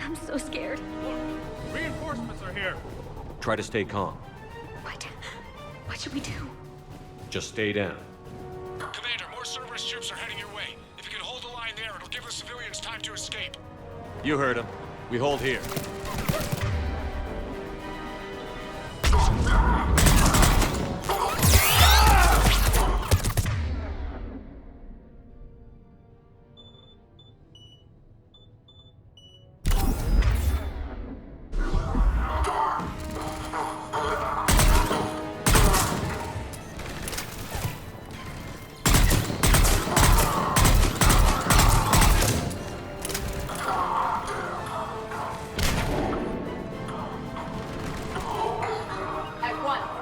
I'm so scared. Look, reinforcements are here. Try to stay calm. What should we do? Just stay down. Commander, more Cerberus troops are heading your way. If you can hold the line there, it'll give the civilians time to escape. You heard him. We hold here. At 1.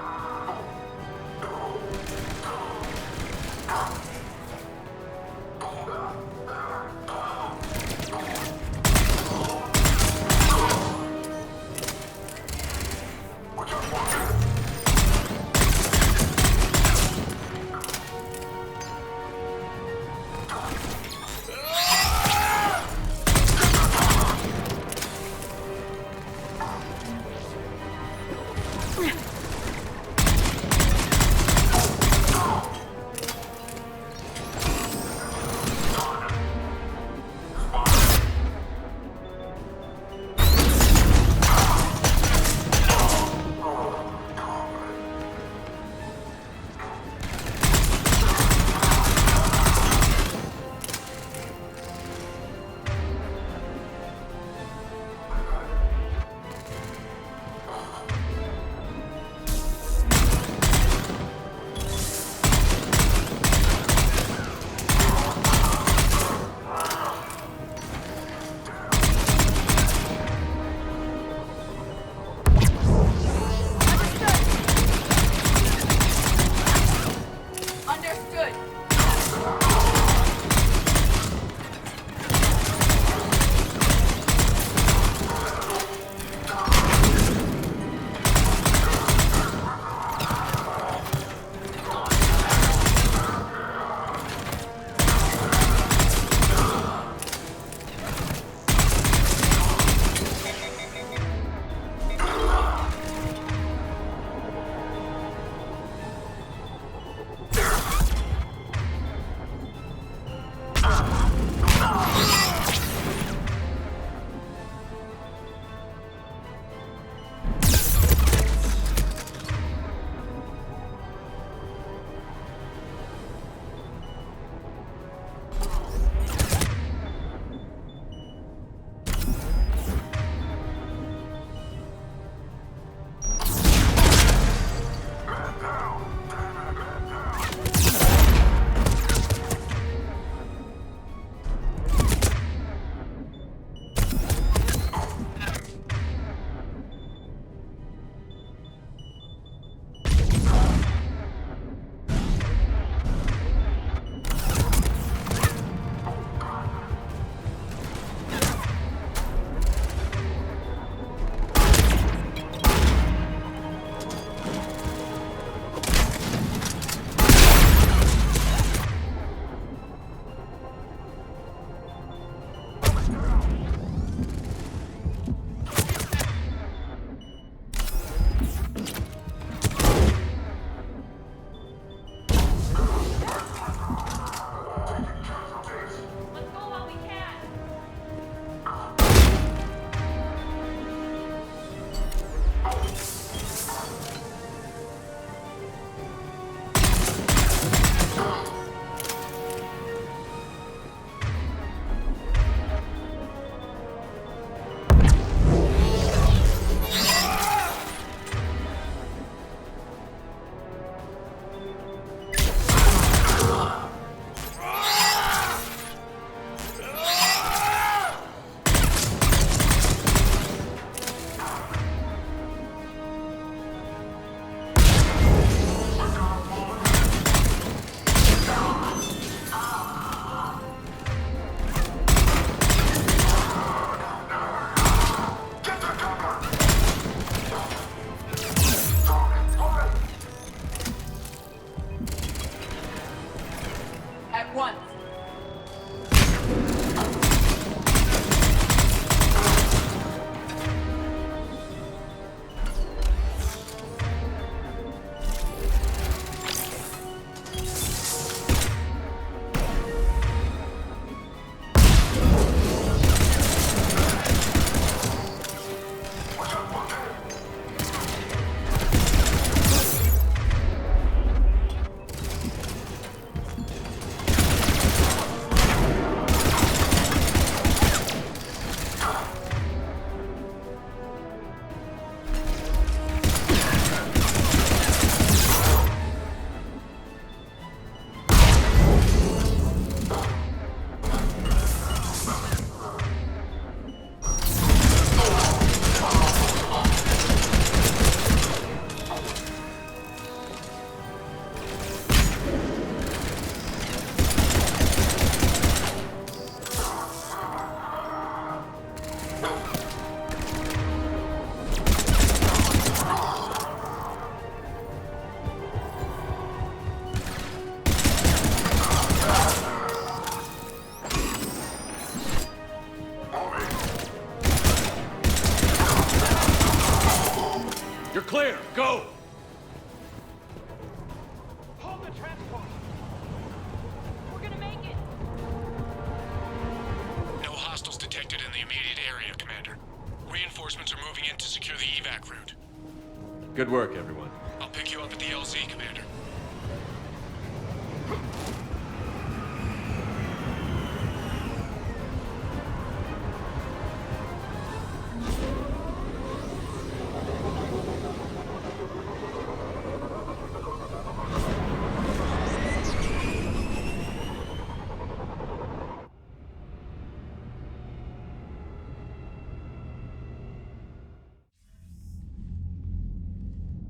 Good work, everyone. I'll pick you up at the LZ, Commander.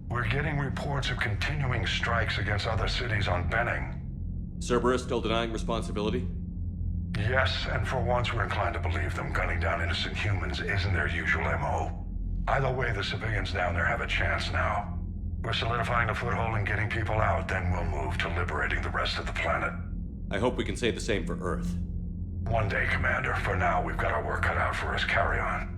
We're getting reports of continuing strikes against other cities on Benning. Cerberus still denying responsibility? Yes, and for once we're inclined to believe them. Gunning down innocent humans isn't their usual MO. Either way, the civilians down there have a chance now. We're solidifying a foothold and getting people out, then we'll move to liberating the rest of the planet. I hope we can say the same for Earth. One day, Commander. For now, we've got our work cut out for us. Carry on.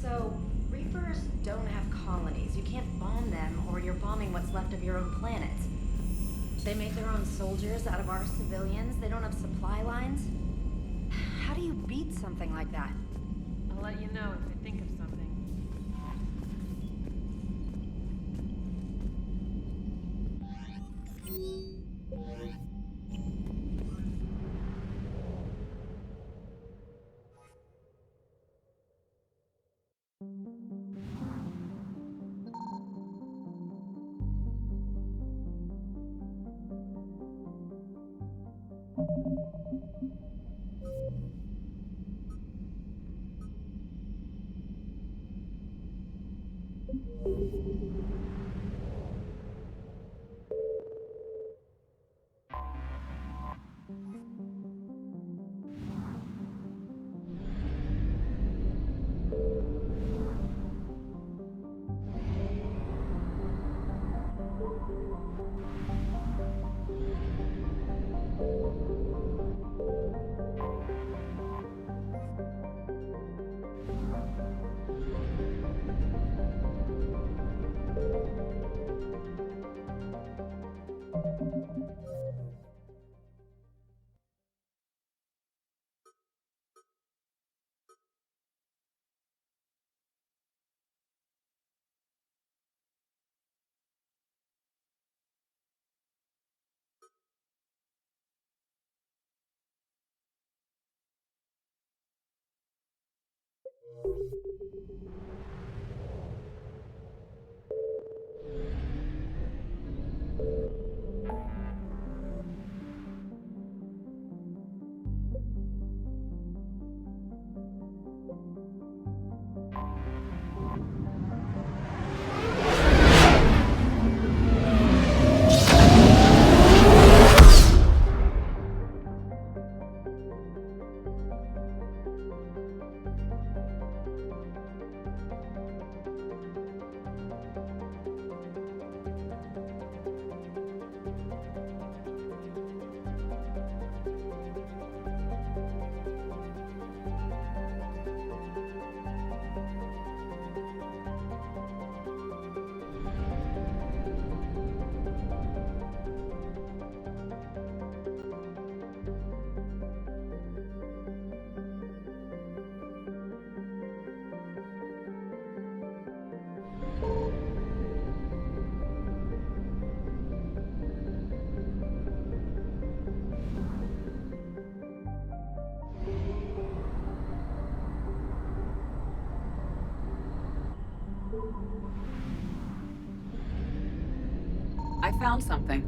So, Reapers don't have colonies. You can't bomb them, or you're bombing what's left of your own planet. They make their own soldiers out of our civilians. They don't have supply lines. How do you beat something like that? I'll let you know if I think of something. I found something.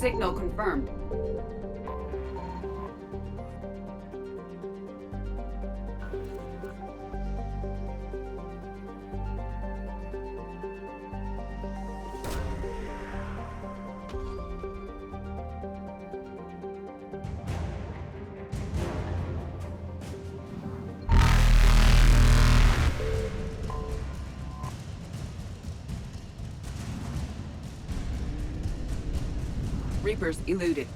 Signal confirmed. Reapers eluded.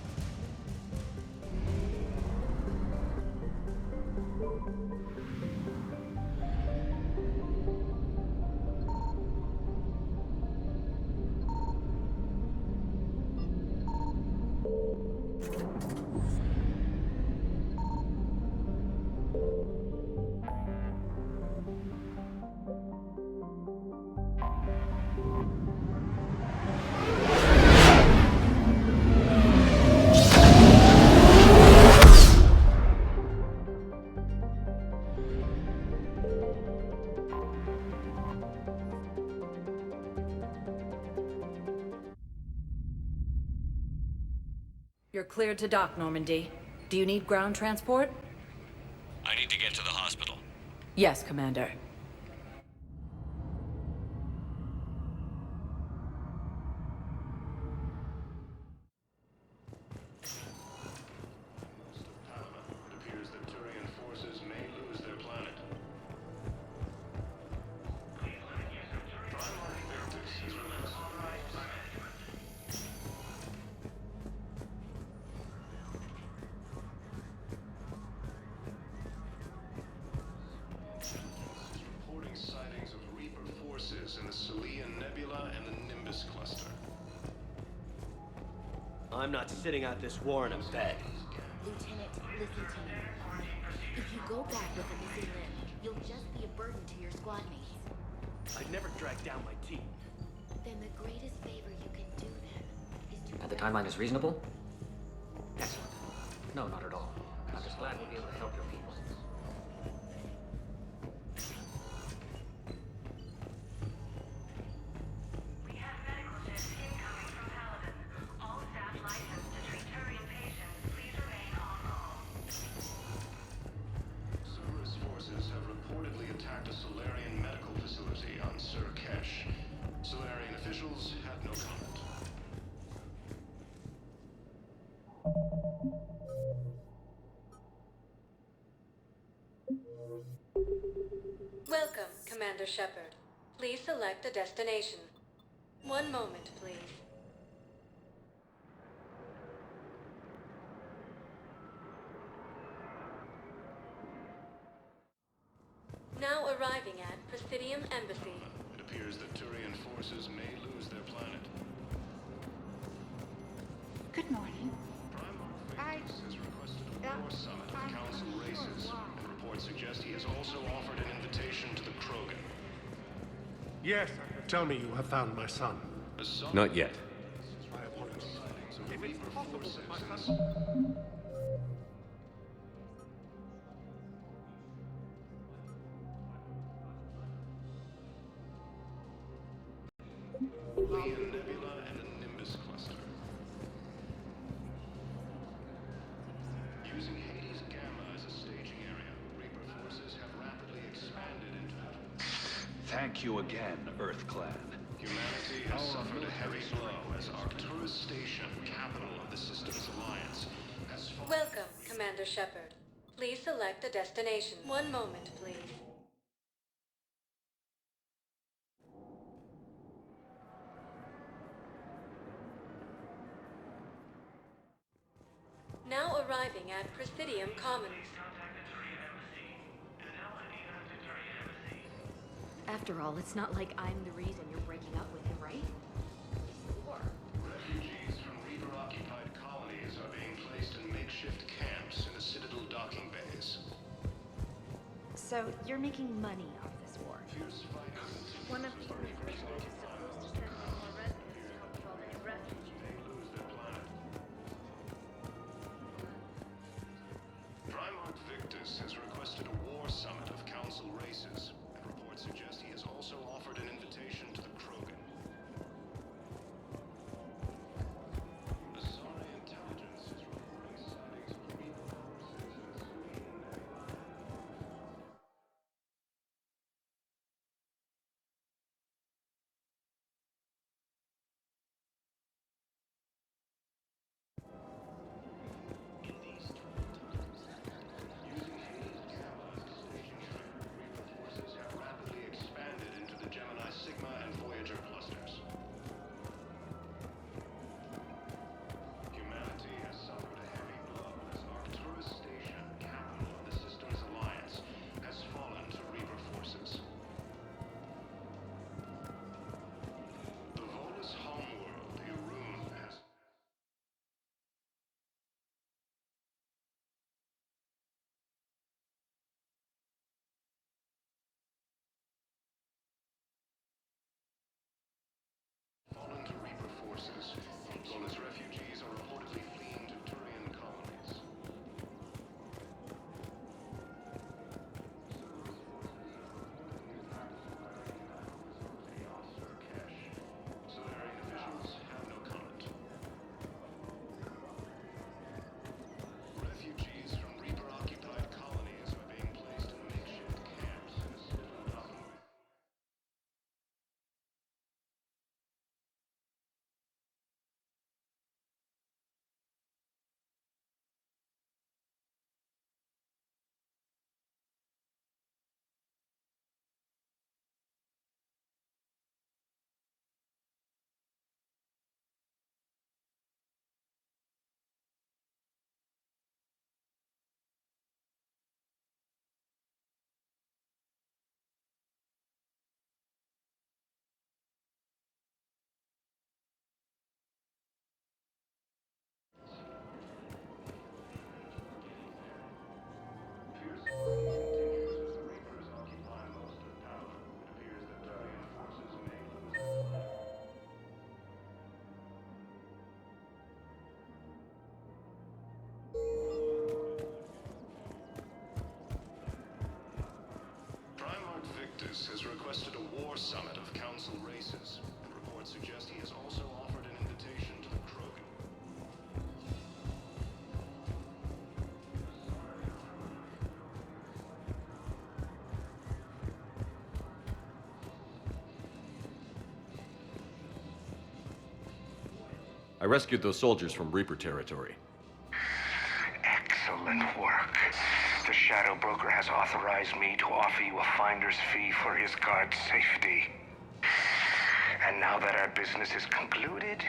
You're cleared to dock, Normandy. Do you need ground transport? I need to get to the hospital. Yes, Commander. It appears that Turian forces may lose their planet. Reporting sightings of Reaper forces in the Salian Nebula and the Nimbus cluster. I'm not sitting out this war in a bed. Lieutenant, listen to me. If you go back with a missing limb, you'll just be a burden to your squad mates. I'd never drag down my team. Then the greatest favor you can do them is to... The timeline is reasonable? Excellent. No, not at all. I'm just glad we'll be able to help your people. We have medical ships incoming from Paladin. All staff licensed to treat Turian patients, please remain on call. Cerberus forces have reportedly attacked a Solarian medical facility on Surkesh. Solarian officials had no comment. Welcome, Commander Shepard. Please select a destination. One moment, please. Now arriving at Presidium Embassy. It appears that Turian forces may lose their planet. Good morning. Primarch Victus has requested a war summit of Council races, and reports suggest he has also offered an invitation to the Krogan. Yes, tell me you have found my son. A summit Not yet. My apologies. sightings of If it's Reaper possible forces that my in the son... Salian Nebula and the Nimbus cluster. Using Hades Gamma as a staging area, Reaper forces have rapidly expanded into it. Thank you again, Earth Clan. Humanity has suffered a heavy blow as Arcturus Station, capital of the Systems Alliance, has fallen. Welcome, Commander Shepard. Please select a destination. One moment, please. Now arriving at Presidium Commons. After all, it's not like I'm the reason you're breaking up with him, right? War. Refugees from Reaper-occupied colonies are being placed in makeshift camps in the Citadel docking bays. So, you're making money off this war. Fierce fighting One of the Reapers supposed to send more residents to help with all the new refugees. may lose their planet. Primarch Victus has requested a war summit of Council races, and reports suggest he has also offered an invitation to the Krogan. A Forces has requested a war summit of Council races, and reports suggest he has also offered an invitation to the Krogan. I rescued those soldiers from Reaper territory. Excellent work. The Shadow Broker has authorized me to offer you a finder's fee for his guard's safety. And now that our business is concluded...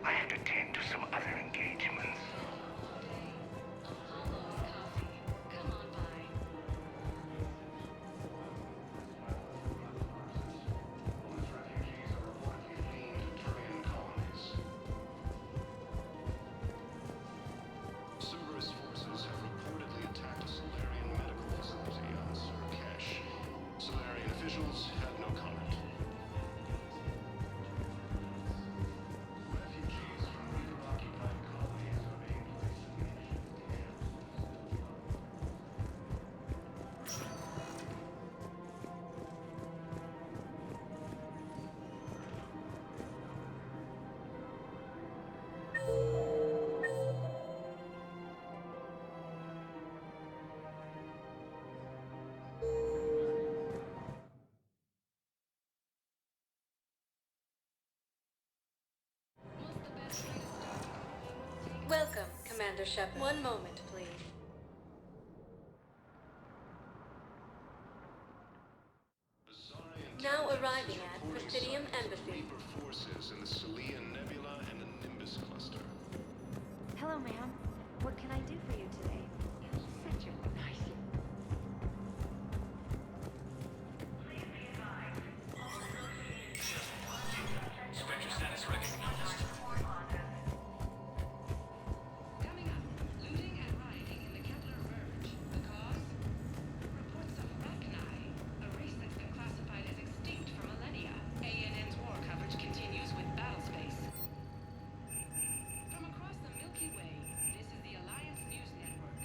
I have to tend to some other engagements. Come on by. Refugees are reportedly fleeing to Turian colonies. Cerberus forces have reportedly attacked a Solarian medical facility on Surkesh. Solarian officials have no comment. Refugees from Reaper-occupied colonies are being placed in makeshift camps. Welcome, Commander Shepard. One moment, please. Now arriving at Presidium Embassy. Reaper forces in the Celian Nebula and the Nimbus cluster. Hello, ma'am. What can I do for you today? You're such a nice... Spectre status recognized. Coming up, looting and rioting in the Kepler Verge. The cause? Reports of Rachni, a race that's been classified as extinct for millennia. ANN's war coverage continues with Battlespace. From across the Milky Way, this is the Alliance News Network.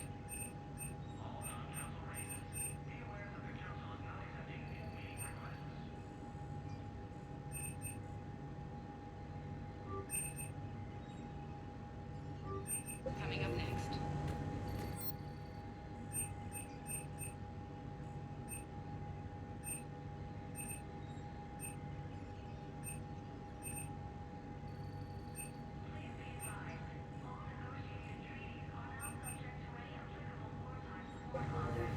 All non-council races, be aware that the council is not accepting new meeting requests. Coming up next. Please be advised, all negotiated treaties are now subject to any applicable wartime support clauses.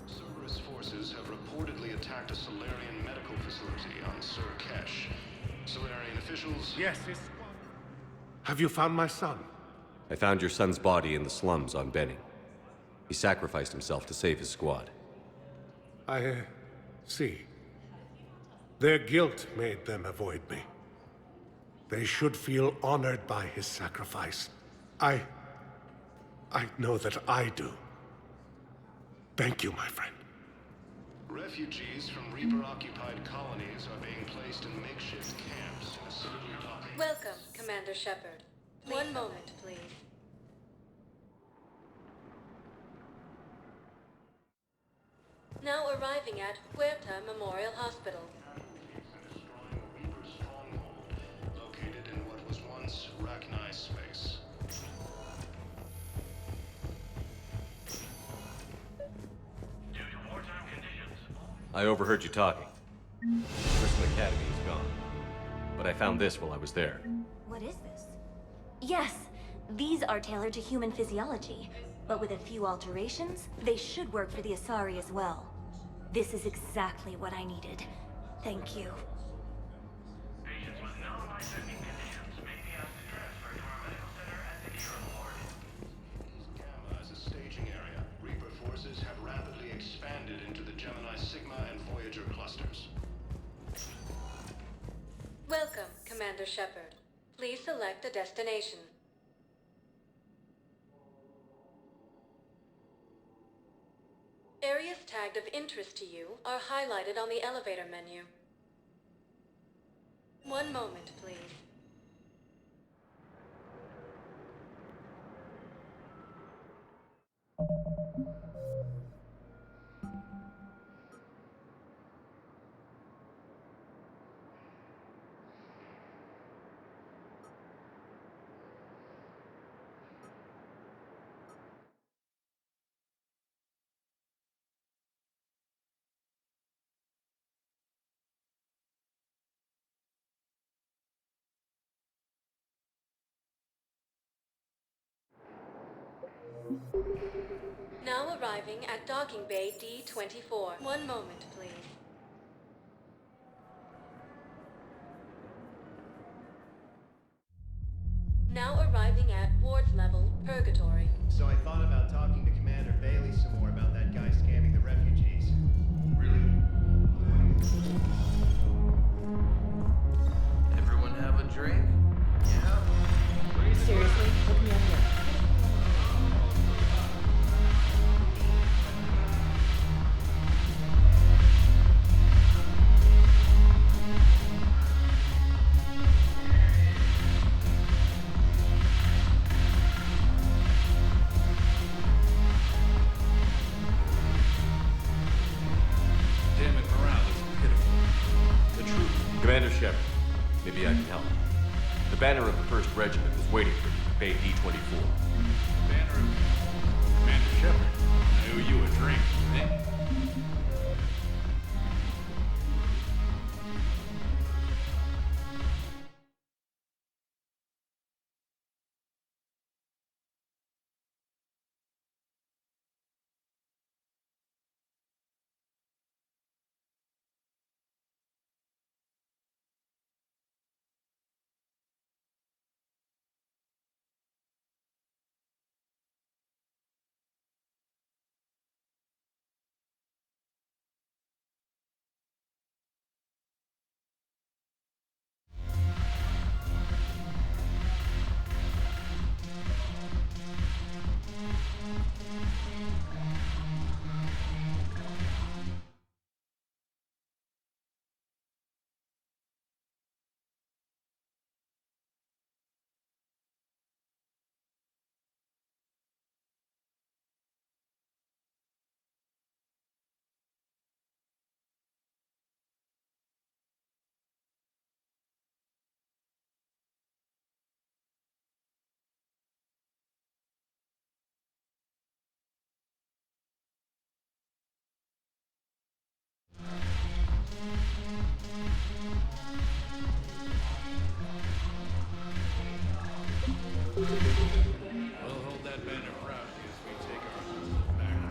Cerberus forces have reportedly attacked a Solarian medical facility on Surkesh. Solarian officials... Yes, it's... Have you found my son? I found your son's body in the slums on Benning. He sacrificed himself to save his squad. I see. Their guilt made them avoid me. They should feel honored by his sacrifice. I know that I do. Thank you, my friend. Refugees from Reaper-occupied colonies are being placed in makeshift camps in a civilian docking. Welcome, Commander Shepard. One moment, please. Now arriving at Huerta Memorial Hospital. Destroying Reaper stronghold, located in what was once Rachni space. Due to wartime conditions, I overheard you talking. Grissom Academy is gone. but I found this while I was there. What is this? Yes, these are tailored to human physiology, but with a few alterations, they should work for the Asari as well. This is exactly what I needed. Thank you. Patients with known life-threatening conditions may be asked to transfer to our medical center at the Hero Ward. Gamma as a staging area. Reaper forces have rapidly expanded into the Gemini Sigma and Voyager clusters. Welcome, Commander Shepard. Please select a destination. Areas tagged of interest to you are highlighted on the elevator menu. One moment, please. Now arriving at Docking Bay D-24. One moment, please. Now arriving at Ward's level, Purgatory. So I thought about talking to Commander Bailey some more about that guy scamming the refugees. Really? Everyone have a drink? Yeah? Seriously, look me up here. Damn it, morale is pitiful. The truth. Commander Shepard, maybe I can help. The banner of the 1st Regiment is waiting for you at Bay D-24. Banner of Commander Shepard. I owe you a drink, eh? We'll hold that banner proudly as we take our back.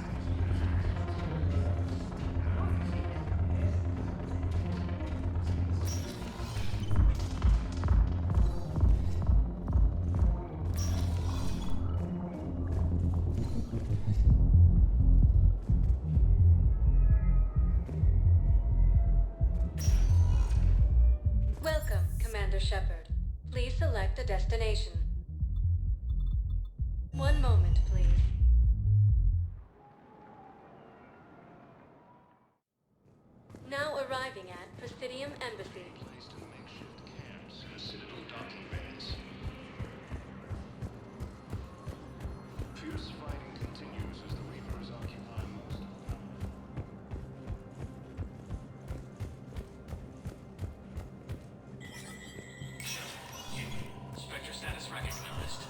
Welcome, Commander Shepard. Please select a destination. One moment, please. Now arriving at Presidium Embassy. Placed in makeshift camps in the Citadel docking bays. Fierce fighting continues as the Reapers occupy most of them. Spectre status recognized.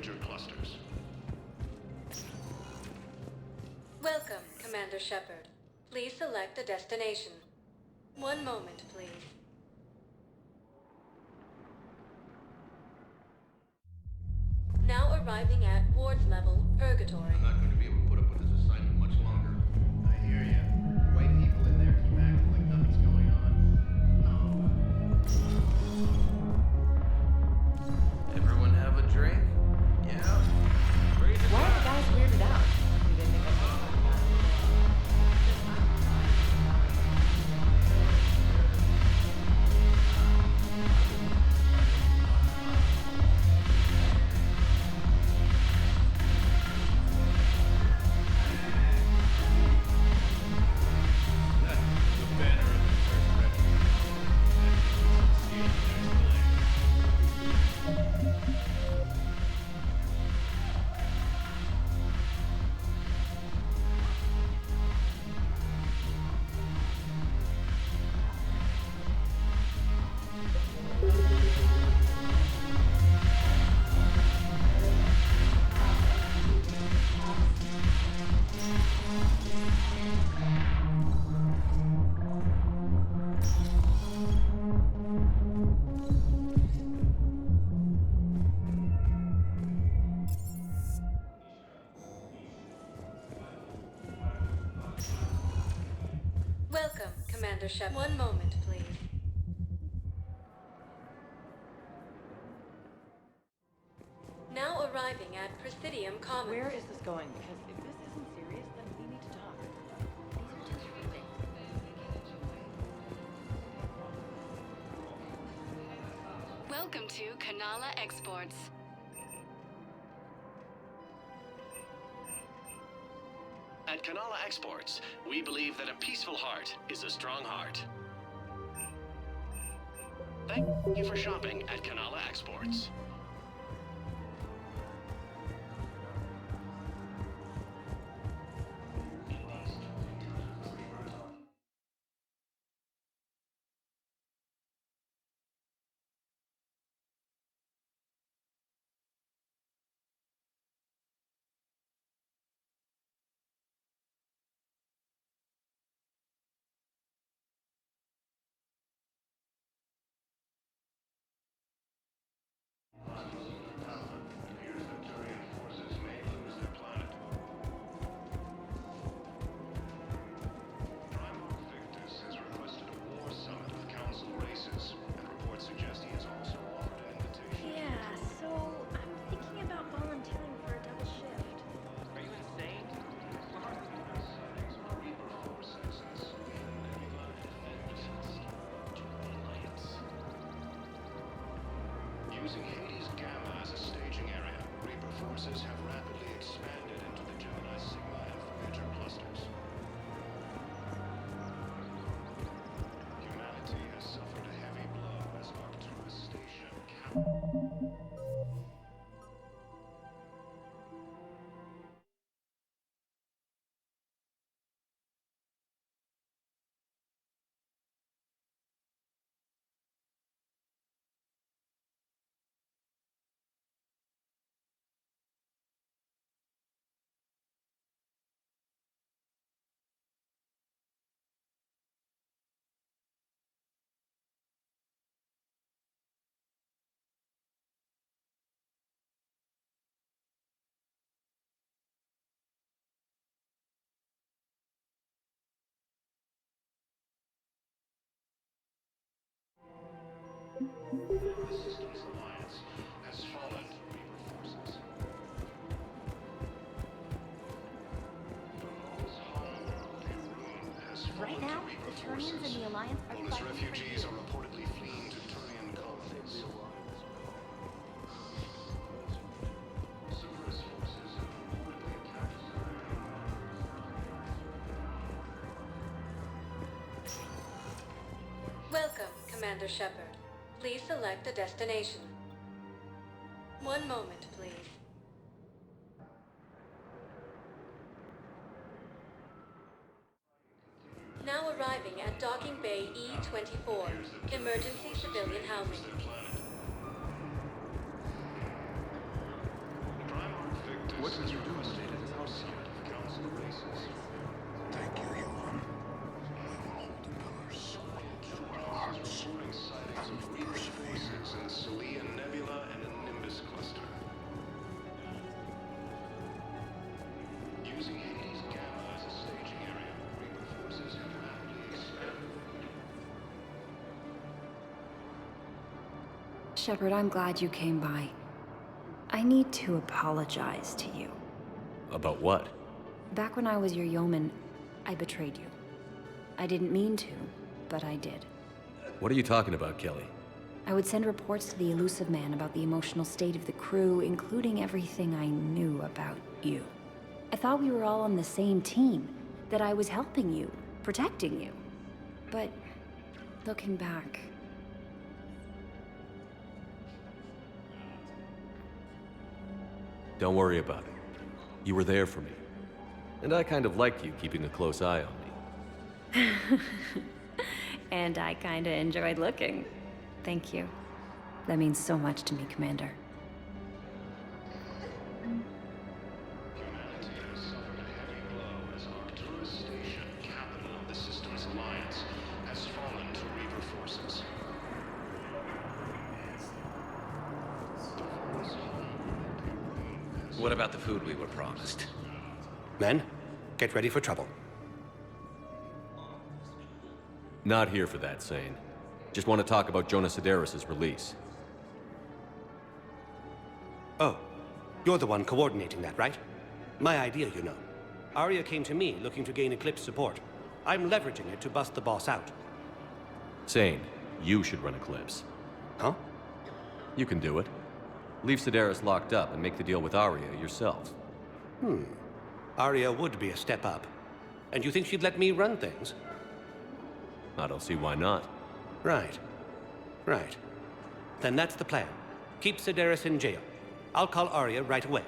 Voyager clusters. Welcome, Commander Shepard. Please select a destination. One moment, please. Now arriving at Ward's level, Purgatory. I'm not going to be able to put up with this assignment much longer. I hear ya. White people in there keep acting like nothing's going on. Everyone have a drink? Yeah. Why are the guys weirded out? Do they think I'm The banner of the First Regiment. See you next time. Welcome, Commander Shepard. One moment, please. Now arriving at Presidium Commons. Where is this going? Because if this isn't serious, then we need to talk. These are just things. Welcome to Kanala Exports. At Kanala Exports, we believe that a peaceful heart is a strong heart. Thank you for shopping at Kanala Exports. Using Hades Gamma as a staging area, Reaper forces have rapidly expanded into the Gemini Sigma and Voyager clusters. Humanity has suffered a heavy blow as Arcturus Station The Systems Alliance has fallen to Reaper forces. Thermal's homeworld, Irune, has fallen Right now, to Reaper the Turians forces. and the Alliance are All its fighting for refugees you. are reportedly fleeing to Turian colonies. Cerberus forces have reportedly attacked Welcome, Commander Shepard. Please select a destination. One moment, please. Now arriving at Docking Bay E-24, emergency civilian housing. What did you do to stay in his house here? Council races. Thank you, human. We will hold the pillars to our hearts. Reporting sightings of Reaper forces in the Celian Nebula and the Nimbus cluster. Using Hades Gamma as a staging area, Reaper forces have rapidly expanded. Shepard, I'm glad you came by. I need to apologize to you. About what? Back when I was your yeoman, I betrayed you. I didn't mean to, but I did. What are you talking about, Kelly? I would send reports to the Elusive Man about the emotional state of the crew, including everything I knew about you. I thought we were all on the same team, that I was helping you, protecting you. But, looking back... Don't worry about it. You were there for me. And I kind of liked you keeping a close eye on me. And I kinda enjoyed looking. Thank you. That means so much to me, Commander. Humanity has suffered a heavy blow as Arcturus Station, capital of the Systems Alliance, has fallen to Reaper forces. What about the food we were promised? Men, get ready for trouble. Not here for that, Sane. Just want to talk about Jonas Sedaris' release. Oh, you're the one coordinating that, right? My idea, you know. Arya came to me looking to gain Eclipse support. I'm leveraging it to bust the boss out. Sane, you should run Eclipse. Huh? You can do it. Leave Sedaris locked up and make the deal with Arya yourself. Arya would be a step up. And you think she'd let me run things? I don't see why not. Right. Right. Then that's the plan. Keep Sedaris in jail. I'll call Arya right away.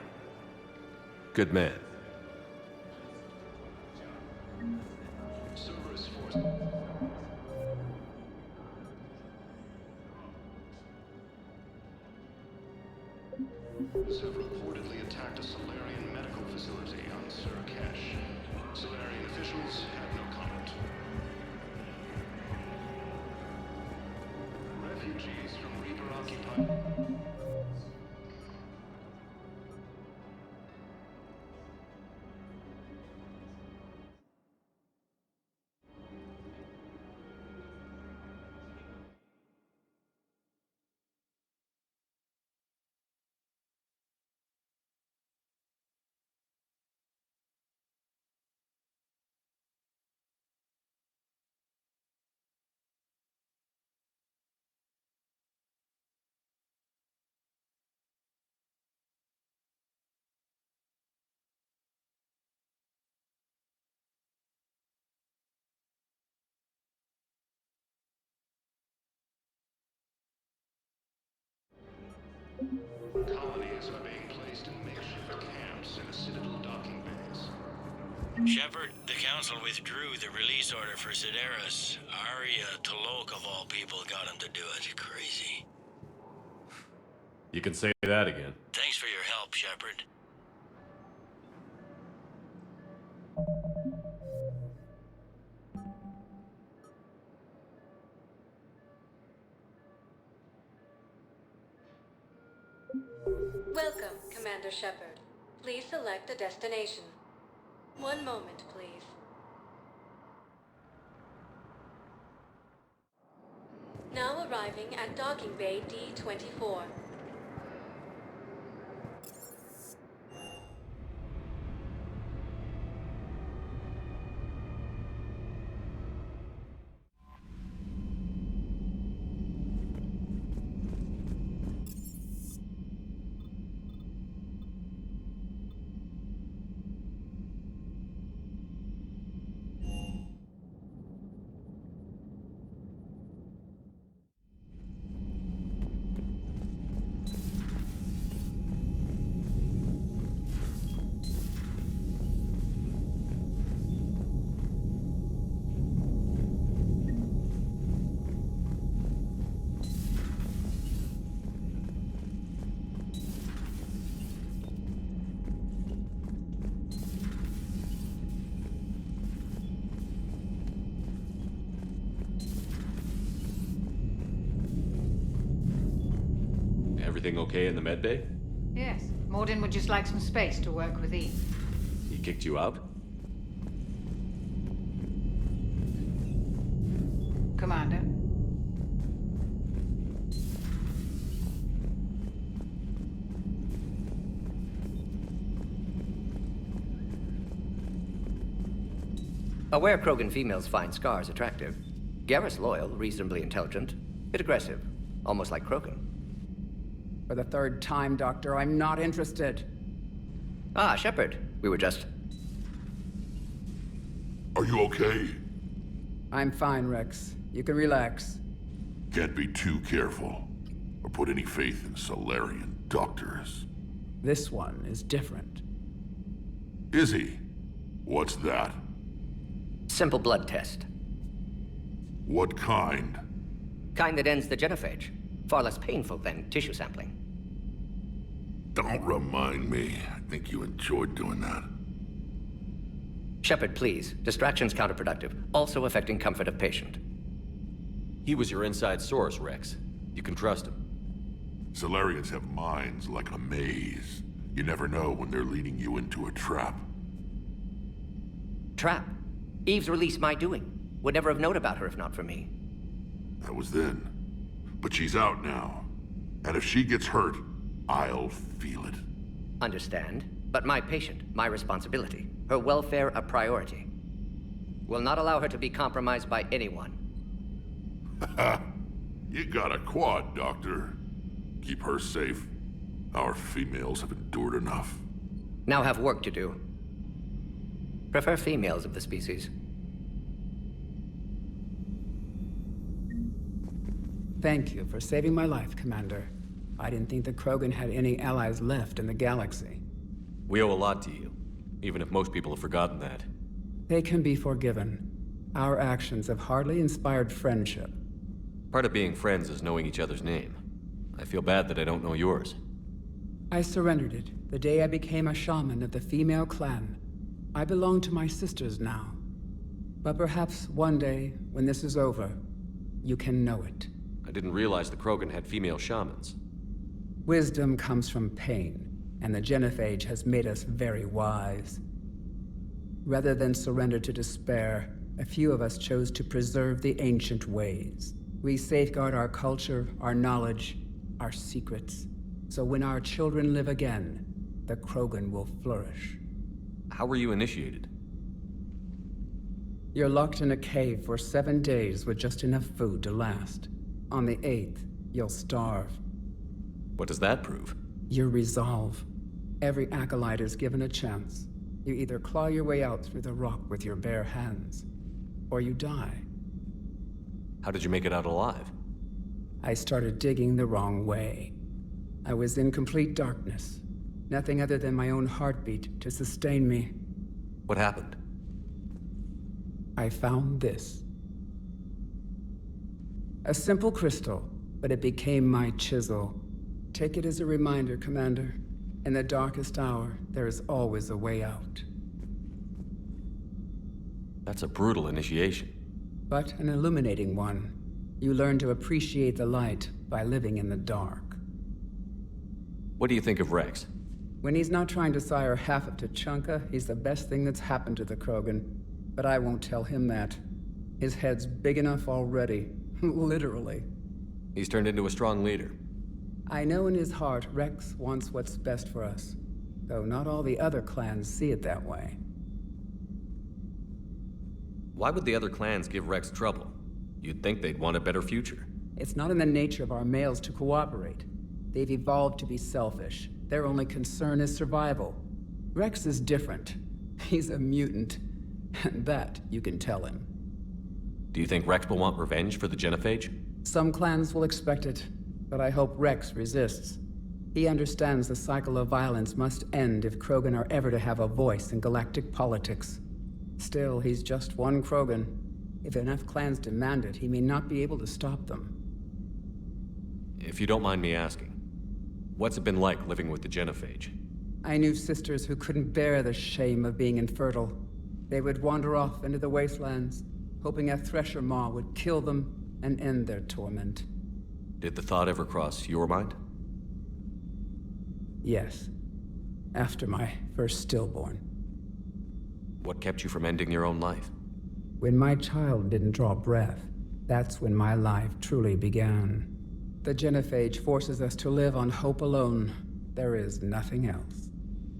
Good man. Cerberus forces. Have reportedly attacked a Solarian medical facility on Surkesh. Solarian officials have no comment. Refugees from Reaper-occupied... Colonies are being placed in makeshift camps in the Citadel docking bays. Shepard, the Council withdrew the release order for Sedaris. Arya T'Loak, of all people, got him to do it. Crazy. You can say that again. Thanks for your help, Shepard. Welcome, Commander Shepard. Please select a destination. One moment, please. Now arriving at Docking Bay D-24. Everything okay in the medbay? Yes, Mordin would just like some space to work with Eve. He kicked you out? Commander. Aware Krogan females find Scars attractive. Garrus loyal, reasonably intelligent, bit aggressive, almost like Krogan. For the third time, Doctor, I'm not interested. Ah, Shepard. We were just... Are you okay? I'm fine, Rex. You can relax. Can't be too careful, or put any faith in Solarian doctors. This one is different. Is he? What's that? Simple blood test. What kind? Kind that ends the genophage. Far less painful than tissue sampling. Don't remind me. I think you enjoyed doing that. Shepard, please. Distraction's counterproductive, also affecting comfort of patient. He was your inside source, Rex. You can trust him. Solarians have minds like a maze. You never know when they're leading you into a trap. Trap? Eve's release my doing. Would never have known about her if not for me. That was then. But she's out now. And if she gets hurt, I'll feel it. Understand. But my patient, my responsibility. Her welfare a priority. Will not allow her to be compromised by anyone. You got a quad, Doctor. Keep her safe. Our females have endured enough. Now have work to do. Prefer females of the species. Thank you for saving my life, Commander. I didn't think the Krogan had any allies left in the galaxy. We owe a lot to you, even if most people have forgotten that. They can be forgiven. Our actions have hardly inspired friendship. Part of being friends is knowing each other's name. I feel bad that I don't know yours. I surrendered it the day I became a shaman of the female clan. I belong to my sisters now. But perhaps one day, when this is over, you can know it. I didn't realize the Krogan had female shamans. Wisdom comes from pain, and the genophage has made us very wise. Rather than surrender to despair, a few of us chose to preserve the ancient ways. We safeguard our culture, our knowledge, our secrets. So when our children live again, the Krogan will flourish. How were you initiated? You're locked in a cave for 7 days with just enough food to last. On the 8th, you'll starve. What does that prove? Your resolve. Every acolyte is given a chance. You either claw your way out through the rock with your bare hands, or you die. How did you make it out alive? I started digging the wrong way. I was in complete darkness. Nothing other than my own heartbeat to sustain me. What happened? I found this. A simple crystal, but it became my chisel. Take it as a reminder, Commander. In the darkest hour, there is always a way out. That's a brutal initiation. But an illuminating one. You learn to appreciate the light by living in the dark. What do you think of Rex? When he's not trying to sire half of Tuchanka, he's the best thing that's happened to the Krogan. But I won't tell him that. His head's big enough already. Literally. He's turned into a strong leader. I know in his heart Rex wants what's best for us. Though not all the other clans see it that way. Why would the other clans give Rex trouble? You'd think they'd want a better future. It's not in the nature of our males to cooperate. They've evolved to be selfish. Their only concern is survival. Rex is different. He's a mutant. And that you can tell him. Do you think Rex will want revenge for the genophage? Some clans will expect it, but I hope Rex resists. He understands the cycle of violence must end if Krogan are ever to have a voice in galactic politics. Still, he's just one Krogan. If enough clans demand it, he may not be able to stop them. If you don't mind me asking, what's it been like living with the genophage? I knew sisters who couldn't bear the shame of being infertile. They would wander off into the wastelands, hoping a Thresher Maw would kill them and end their torment. Did the thought ever cross your mind? Yes. After my first stillborn. What kept you from ending your own life? When my child didn't draw breath, that's when my life truly began. The genophage forces us to live on hope alone. There is nothing else.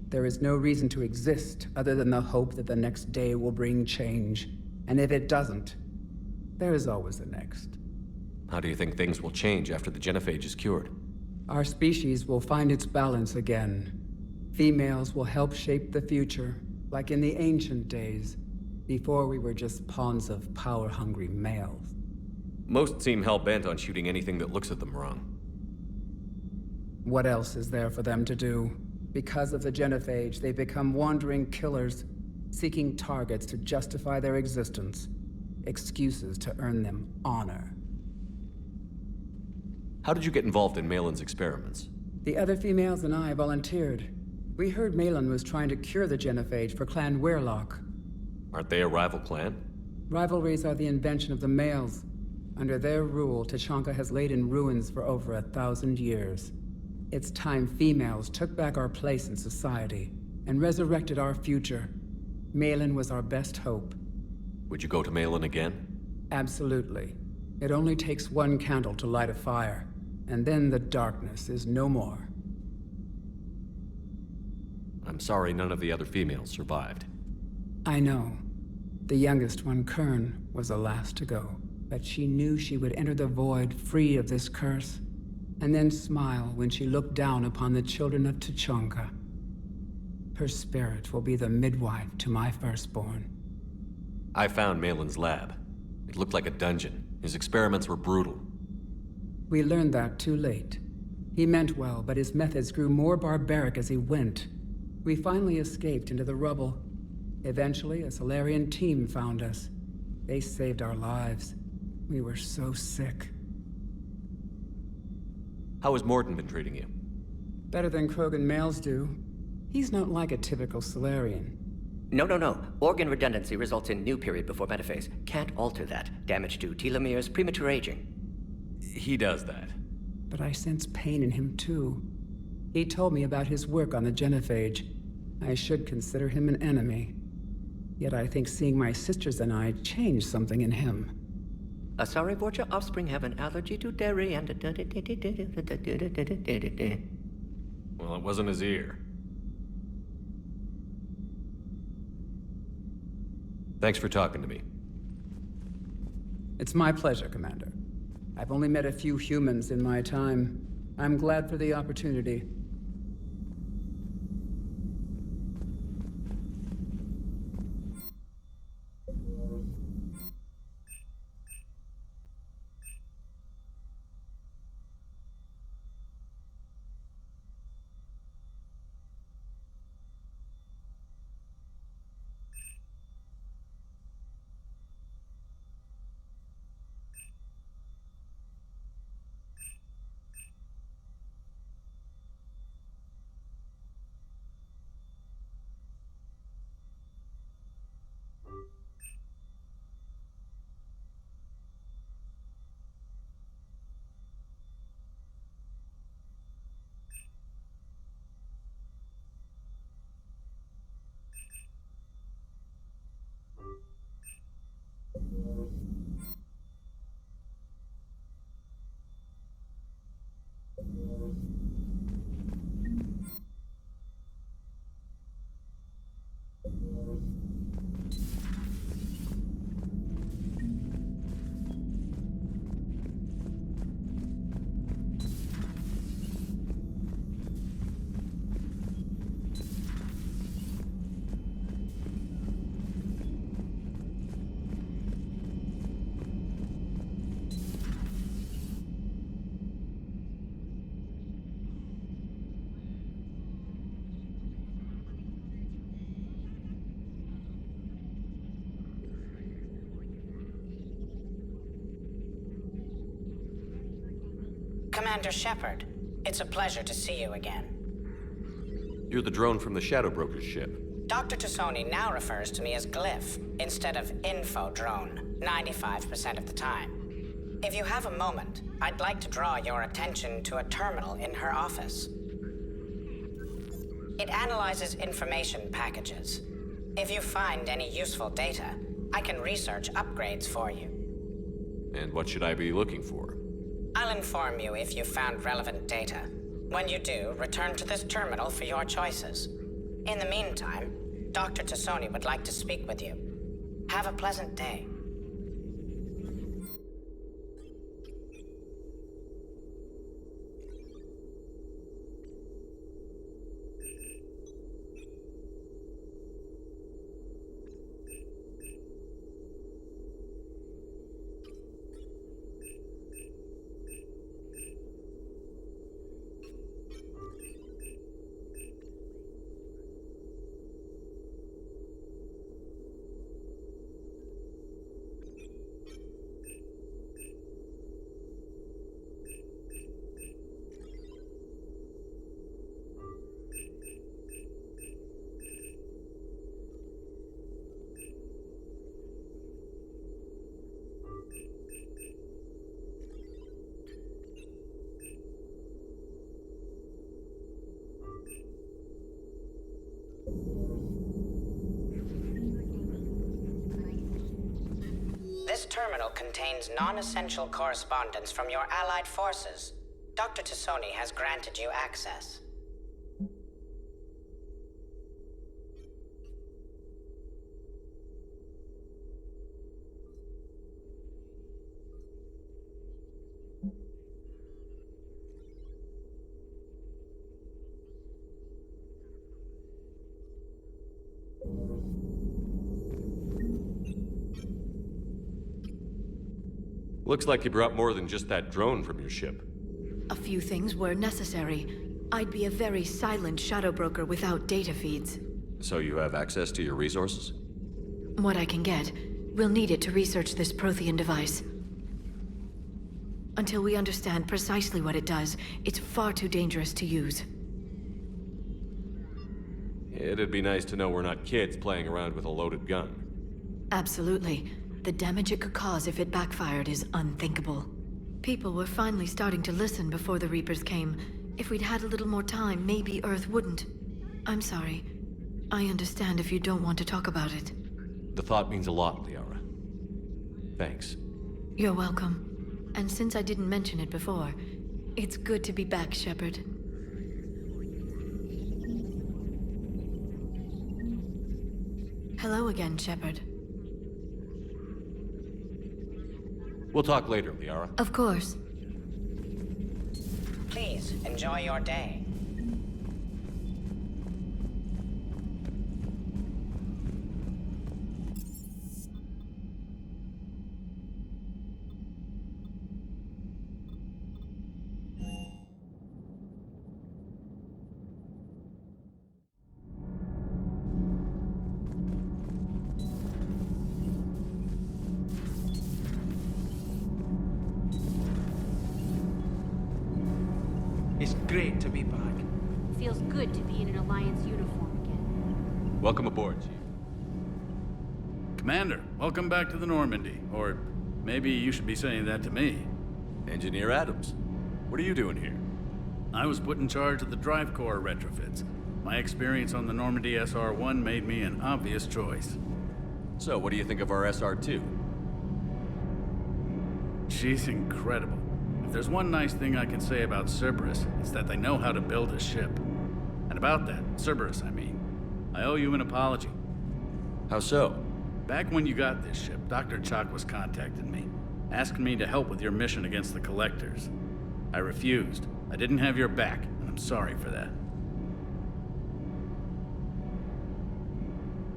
There is no reason to exist other than the hope that the next day will bring change. And if it doesn't, there is always the next. How do you think things will change after the genophage is cured? Our species will find its balance again. Females will help shape the future, like in the ancient days, before we were just pawns of power-hungry males. Most seem hell-bent on shooting anything that looks at them wrong. What else is there for them to do? Because of the genophage, they become wandering killers, seeking targets to justify their existence, excuses to earn them honor. How did you get involved in Malin's experiments? The other females and I volunteered. We heard Malin was trying to cure the genophage for Clan Weirlock. Aren't they a rival clan? Rivalries are the invention of the males. Under their rule, Tuchanka has laid in ruins for over 1,000 years. It's time females took back our place in society and resurrected our future. Malin was our best hope. Would you go to Malin again? Absolutely. It only takes one candle to light a fire, and then the darkness is no more. I'm sorry none of the other females survived. I know. The youngest one, Kern, was the last to go. But she knew she would enter the void free of this curse, and then smile when she looked down upon the children of Tuchanka. Her spirit will be the midwife to my firstborn. I found Malin's lab. It looked like a dungeon. His experiments were brutal. We learned that too late. He meant well, but his methods grew more barbaric as he went. We finally escaped into the rubble. Eventually, a Solarian team found us. They saved our lives. We were so sick. How has Mordin been treating you? Better than Krogan males do. He's not like a typical Solarian. No. Organ redundancy results in new period before metaphase. Can't alter that. Damage to telomeres, premature aging. He does that. But I sense pain in him too. He told me about his work on the genophage. I should consider him an enemy. Yet I think seeing my sisters and I changed something in him. Asari Vorcha offspring have an allergy to dairy and... Well, it wasn't his ear. Thanks for talking to me. It's my pleasure, Commander. I've only met a few humans in my time. I'm glad for the opportunity. Commander Shepard, it's a pleasure to see you again. You're the drone from the Shadow Broker's ship. Dr. Tassoni now refers to me as Glyph instead of Info Drone, 95% of the time. If you have a moment, I'd like to draw your attention to a terminal in her office. It analyzes information packages. If you find any useful data, I can research upgrades for you. And what should I be looking for? I'll inform you if you found relevant data. When you do, return to this terminal for your choices. In the meantime, Dr. Tassoni would like to speak with you. Have a pleasant day. This terminal contains non-essential correspondence from your allied forces. Dr. Tassoni has granted you access. Looks like you brought more than just that drone from your ship. A few things were necessary. I'd be a very silent shadow broker without data feeds. So you have access to your resources? What I can get. We'll need it to research this Prothean device. Until we understand precisely what it does, it's far too dangerous to use. It'd be nice to know we're not kids playing around with a loaded gun. Absolutely. The damage it could cause if it backfired is unthinkable. People were finally starting to listen before the Reapers came. If we'd had a little more time, maybe Earth wouldn't. I'm sorry. I understand if you don't want to talk about it. The thought means a lot, Liara. Thanks. You're welcome. And since I didn't mention it before, it's good to be back, Shepard. Hello again, Shepard. We'll talk later, Liara. Of course. Please, enjoy your day. It's great to be back. Feels good to be in an Alliance uniform again. Welcome aboard, Chief. Commander, welcome back to the Normandy. Or maybe you should be saying that to me. Engineer Adams, what are you doing here? I was put in charge of the drive core retrofits. My experience on the Normandy SR-1 made me an obvious choice. So, what do you think of our SR-2? She's incredible. If there's one nice thing I can say about Cerberus, it's that they know how to build a ship. And about that, Cerberus, I mean, I owe you an apology. How so? Back when you got this ship, Dr. Chakwas contacted me, asking me to help with your mission against the Collectors. I refused. I didn't have your back, and I'm sorry for that.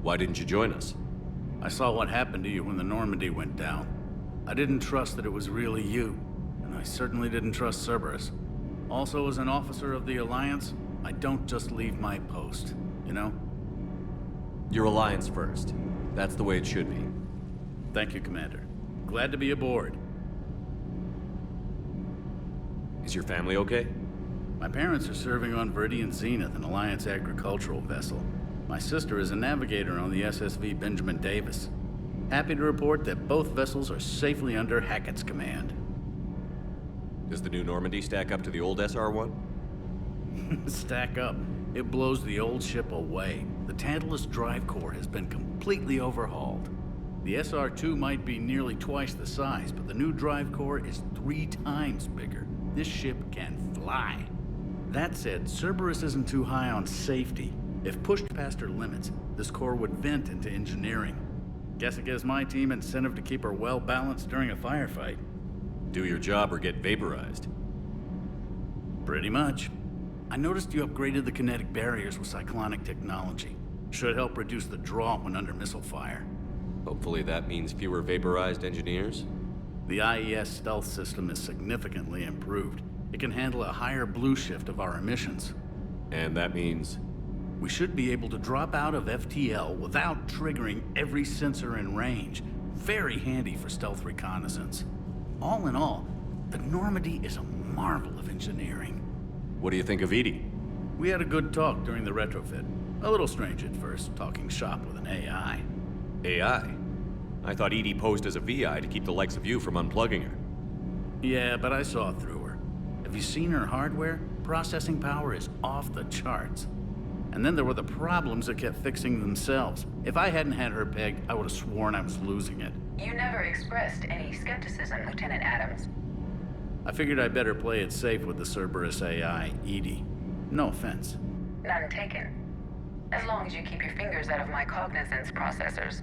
Why didn't you join us? I saw what happened to you when the Normandy went down. I didn't trust that it was really you. And I certainly didn't trust Cerberus. Also, as an officer of the Alliance, I don't just leave my post, you know? Your Alliance first. That's the way it should be. Thank you, Commander. Glad to be aboard. Is your family okay? My parents are serving on Viridian Zenith, an Alliance agricultural vessel. My sister is a navigator on the SSV Benjamin Davis. Happy to report that both vessels are safely under Hackett's command. Does the new Normandy stack up to the old SR-1? Stack up. It blows the old ship away. The Tantalus drive core has been completely overhauled. The SR-2 might be nearly twice the size, but the new drive core is 3 times bigger. This ship can fly. That said, Cerberus isn't too high on safety. If pushed past her limits, this core would vent into engineering. Guess it gives my team incentive to keep her well-balanced during a firefight. Do your job or get vaporized. Pretty much. I noticed you upgraded the kinetic barriers with cyclonic technology. Should help reduce the draw when under missile fire. Hopefully that means fewer vaporized engineers? The IES stealth system is significantly improved. It can handle a higher blue shift of our emissions. And that means? We should be able to drop out of FTL without triggering every sensor in range. Very handy for stealth reconnaissance. All in all, the Normandy is a marvel of engineering. What do you think of EDI? We had a good talk during the retrofit. A little strange at first, talking shop with an AI. AI? I thought EDI posed as a VI to keep the likes of you from unplugging her. Yeah, but I saw through her. Have you seen her hardware? Processing power is off the charts. And then there were the problems that kept fixing themselves. If I hadn't had her pegged, I would have sworn I was losing it. You never expressed any skepticism, Lieutenant Adams. I figured I'd better play it safe with the Cerberus AI, EDI. No offense. None taken. As long as you keep your fingers out of my cognizance processors.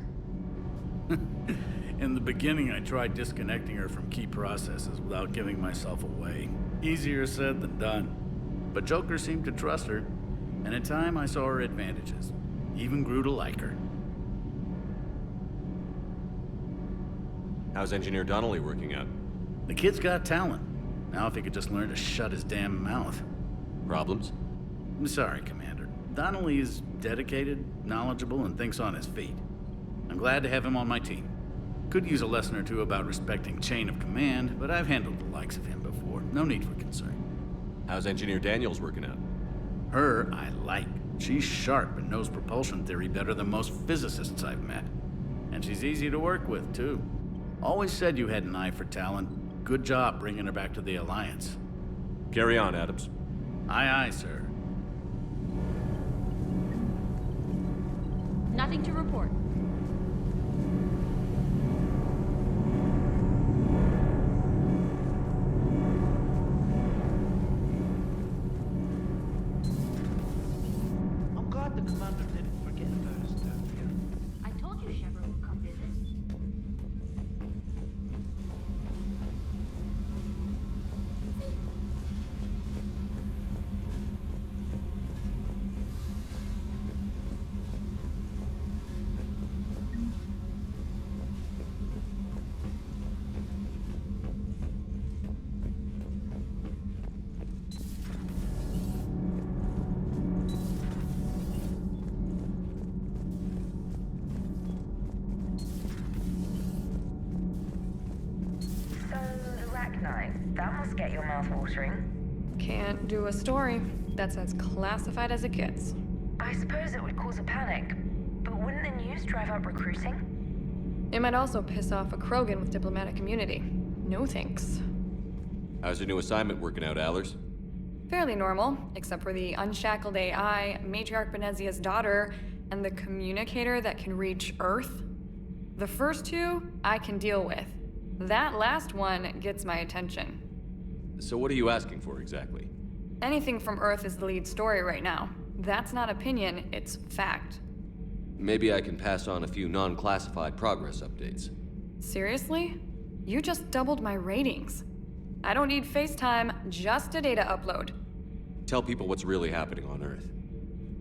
In the beginning, I tried disconnecting her from key processes without giving myself away. Easier said than done. But Joker seemed to trust her, and in time I saw her advantages. Even grew to like her. How's Engineer Donnelly working out? The kid's got talent. Now if he could just learn to shut his damn mouth. Problems? I'm sorry, Commander. Donnelly is dedicated, knowledgeable, and thinks on his feet. I'm glad to have him on my team. Could use a lesson or two about respecting chain of command, but I've handled the likes of him before. No need for concern. How's Engineer Daniels working out? Her, I like. She's sharp and knows propulsion theory better than most physicists I've met. And she's easy to work with, too. Always said you had an eye for talent. Good job bringing her back to the Alliance. Carry on, Adams. Aye, aye, sir. Nothing to report. I'm glad the commander didn't forget about us down here. I told you Shepard would come visit. That must get your mouth watering. Can't do a story. That's as classified as it gets. I suppose it would cause a panic, but wouldn't the news drive up recruiting? It might also piss off a Krogan with diplomatic immunity. No thanks. How's your new assignment working out, Allers? Fairly normal, except for the unshackled AI, Matriarch Benezia's daughter, and the communicator that can reach Earth. The first two, I can deal with. That last one gets my attention. So what are you asking for exactly? Anything from Earth is the lead story right now. That's not opinion, it's fact. Maybe I can pass on a few non-classified progress updates. Seriously? You just doubled my ratings. I don't need FaceTime, just a data upload. Tell people what's really happening on Earth.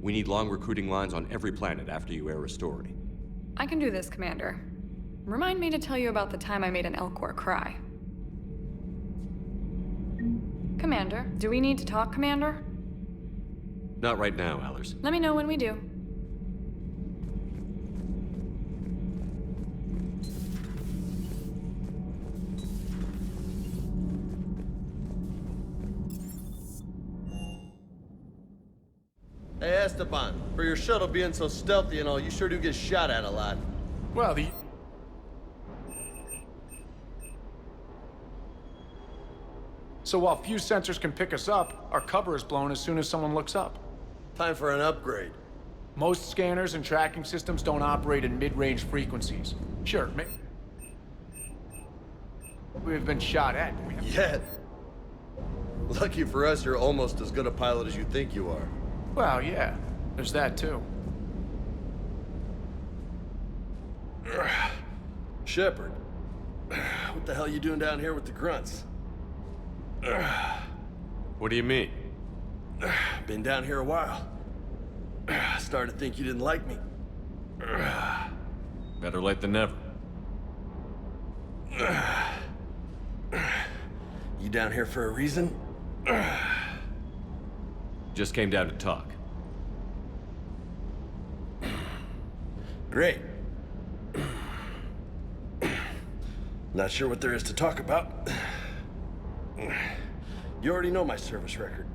We need long recruiting lines on every planet after you air a story. I can do this, Commander. Remind me to tell you about the time I made an Elcor cry. Commander, do we need to talk, Commander? Not right now, Allers. Let me know when we do. Hey, Esteban, for your shuttle being so stealthy and all, you sure do get shot at a lot. Well, So while few sensors can pick us up, our cover is blown as soon as someone looks up. Time for an upgrade. Most scanners and tracking systems don't operate in mid-range frequencies. Sure, we've been shot at. Yet. Lucky for us, you're almost as good a pilot as you think you are. Well, yeah. There's that, too. Shepard. What the hell you doing down here with the grunts? What do you mean? Been down here a while. Started to think you didn't like me. Better late than never. You down here for a reason? Just came down to talk. Great. Not sure what there is to talk about. You already know my service record.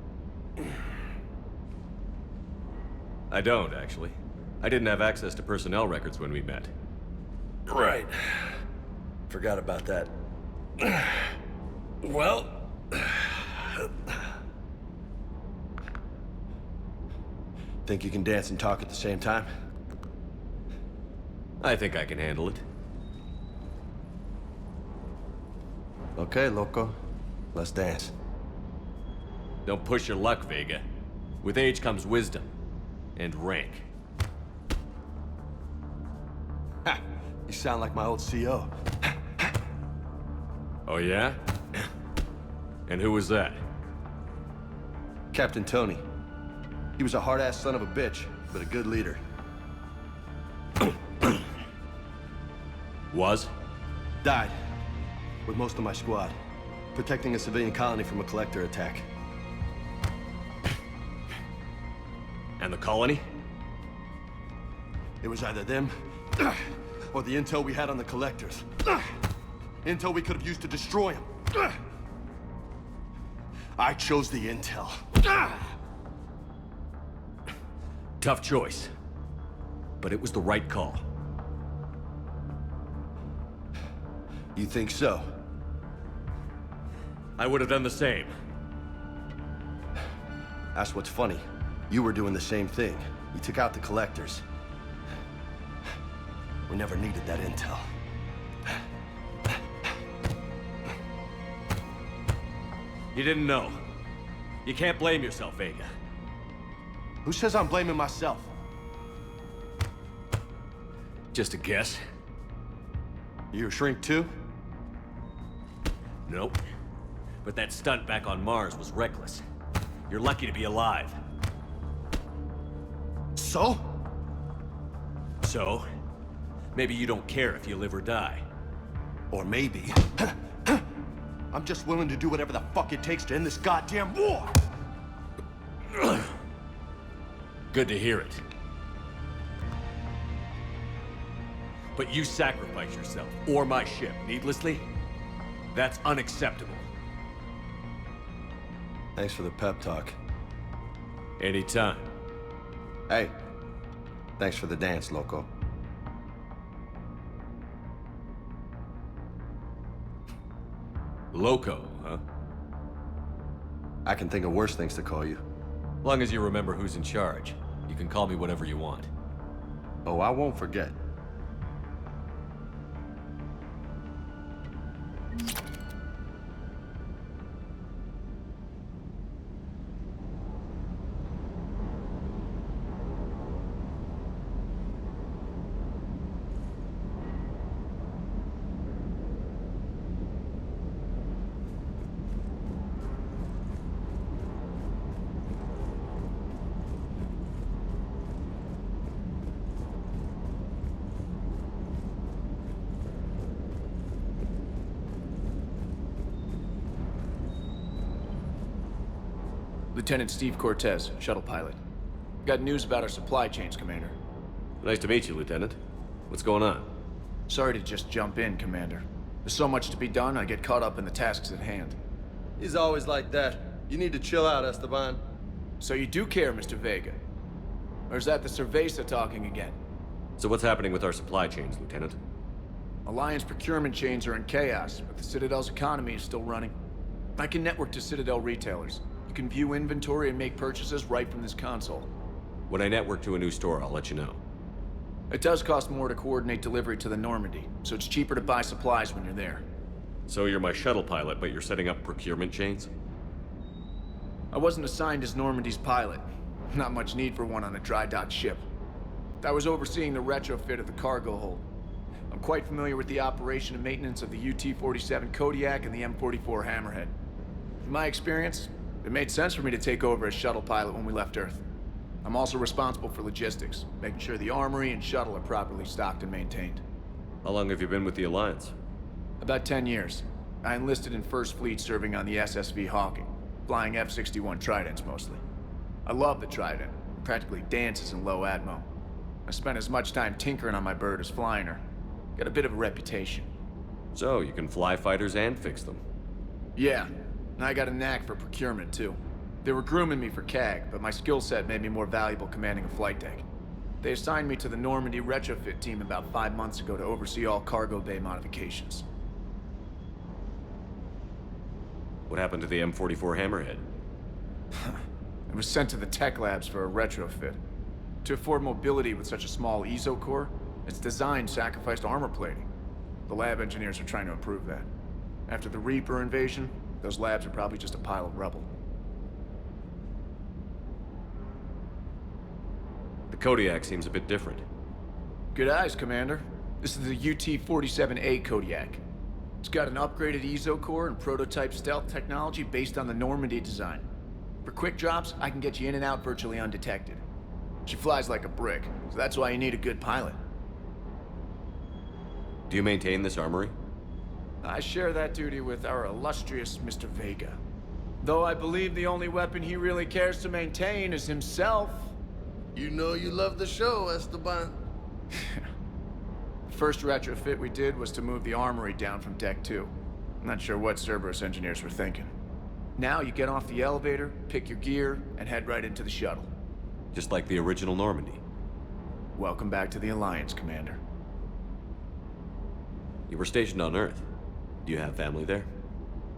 I don't, actually. I didn't have access to personnel records when we met. Right. Forgot about that. Well... Think you can dance and talk at the same time? I think I can handle it. Okay, loco. Let's dance. Don't push your luck, Vega. With age comes wisdom. And rank. Ha! You sound like my old CO. Oh, yeah? And who was that? Captain Tony. He was a hard-ass son of a bitch, but a good leader. Was? Died. With most of my squad. Protecting a civilian colony from a collector attack. And the colony? It was either them, or the intel we had on the collectors. Intel we could have used to destroy them. I chose the intel. Tough choice. But it was the right call. You think so? I would have done the same. That's what's funny. You were doing the same thing. You took out the collectors. We never needed that intel. You didn't know. You can't blame yourself, Vega. Who says I'm blaming myself? Just a guess. You a shrink too? Nope. But that stunt back on Mars was reckless. You're lucky to be alive. So? So? Maybe you don't care if you live or die. Or maybe... I'm just willing to do whatever the fuck it takes to end this goddamn war! Good to hear it. But you sacrifice yourself, or my ship, needlessly? That's unacceptable. Thanks for the pep talk. Anytime. Hey, thanks for the dance, loco. Loco, huh? I can think of worse things to call you. Long as you remember who's in charge, you can call me whatever you want. Oh, I won't forget. Lieutenant Steve Cortez, shuttle pilot. Got news about our supply chains, Commander. Nice to meet you, Lieutenant. What's going on? Sorry to just jump in, Commander. There's so much to be done, I get caught up in the tasks at hand. He's always like that. You need to chill out, Esteban. So you do care, Mr. Vega? Or is that the Cerveza talking again? So what's happening with our supply chains, Lieutenant? Alliance procurement chains are in chaos, but the Citadel's economy is still running. I can network to Citadel retailers. You can view inventory and make purchases right from this console. When I network to a new store, I'll let you know. It does cost more to coordinate delivery to the Normandy, so it's cheaper to buy supplies when you're there. So you're my shuttle pilot, but you're setting up procurement chains? I wasn't assigned as Normandy's pilot. Not much need for one on a dry dock ship. I was overseeing the retrofit of the cargo hold. I'm quite familiar with the operation and maintenance of the UT-47 Kodiak and the M44 Hammerhead. In my experience, it made sense for me to take over as shuttle pilot when we left Earth. I'm also responsible for logistics, making sure the armory and shuttle are properly stocked and maintained. How long have you been with the Alliance? About 10 years. I enlisted in First Fleet serving on the SSV Hawking, flying F-61 Tridents mostly. I love the Trident. It practically dances in low atmo. I spent as much time tinkering on my bird as flying her. Got a bit of a reputation. So, you can fly fighters and fix them? Yeah, and I got a knack for procurement too. They were grooming me for CAG, but my skill set made me more valuable commanding a flight deck. They assigned me to the Normandy retrofit team about 5 months ago to oversee all cargo bay modifications. What happened to the M44 Hammerhead? It was sent to the tech labs for a retrofit. To afford mobility with such a small ESO core, its design sacrificed armor plating. The lab engineers are trying to improve that. After the Reaper invasion, those labs are probably just a pile of rubble. The Kodiak seems a bit different. Good eyes, Commander. This is the UT-47A Kodiak. It's got an upgraded ESO core and prototype stealth technology based on the Normandy design. For quick drops, I can get you in and out virtually undetected. She flies like a brick, so that's why you need a good pilot. Do you maintain this armory? I share that duty with our illustrious Mr. Vega. Though I believe the only weapon he really cares to maintain is himself. You know you love the show, Esteban. The first retrofit we did was to move the armory down from Deck 2. I'm not sure what Cerberus engineers were thinking. Now you get off the elevator, pick your gear, and head right into the shuttle. Just like the original Normandy. Welcome back to the Alliance, Commander. You were stationed on Earth. Do you have family there?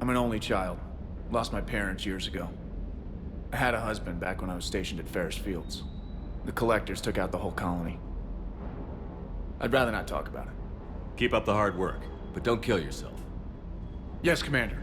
I'm an only child. Lost my parents years ago. I had a husband back when I was stationed at Ferris Fields. The Collectors took out the whole colony. I'd rather not talk about it. Keep up the hard work, but don't kill yourself. Yes, Commander.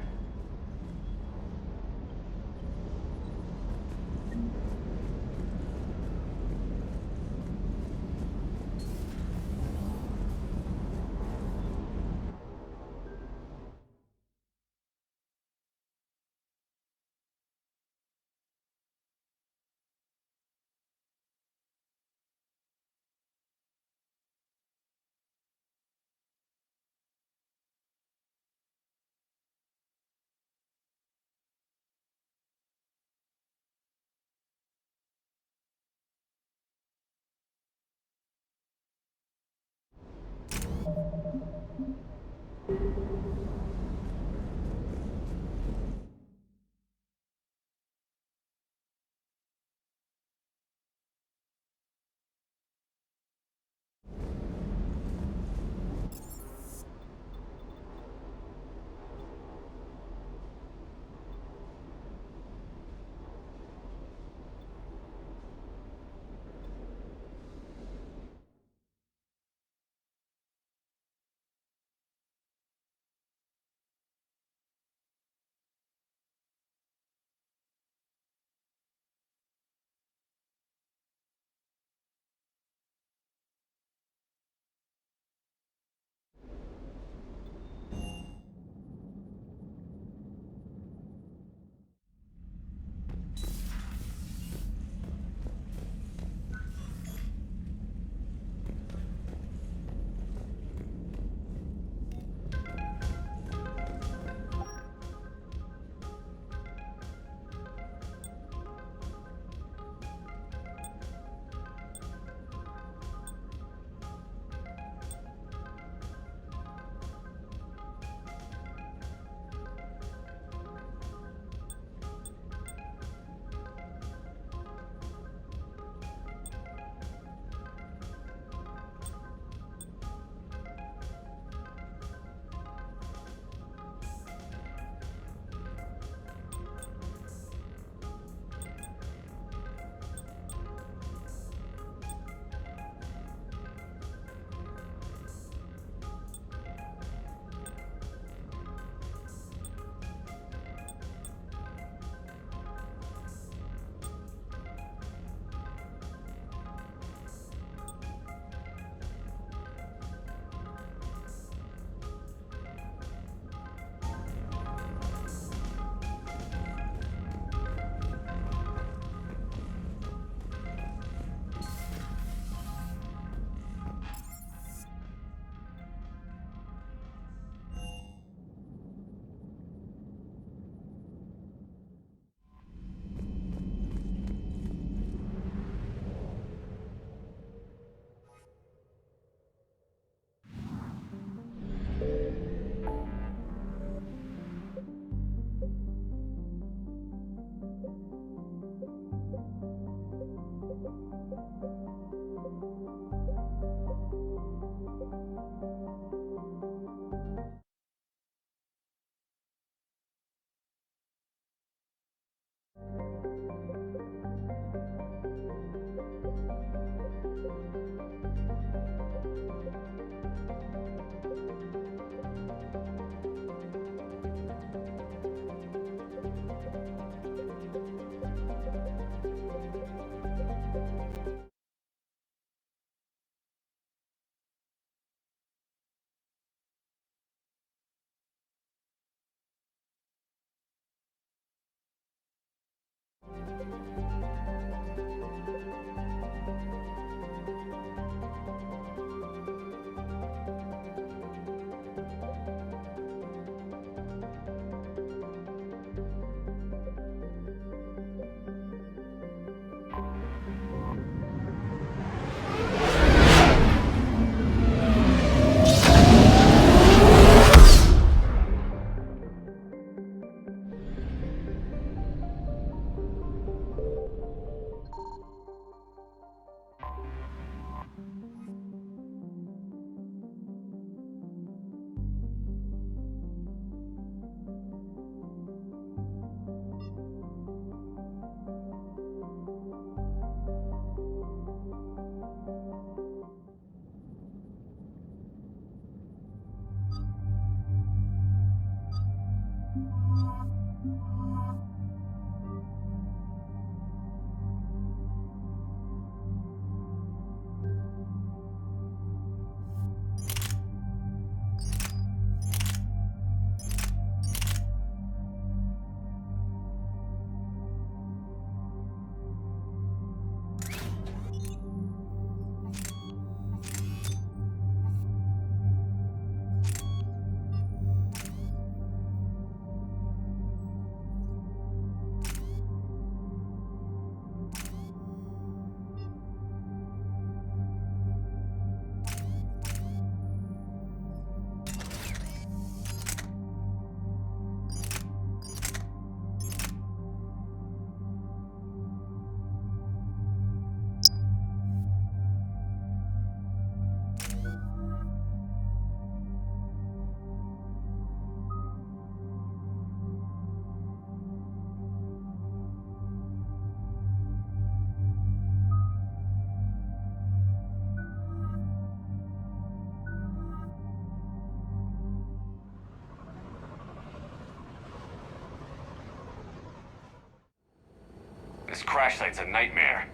This crash site's a nightmare.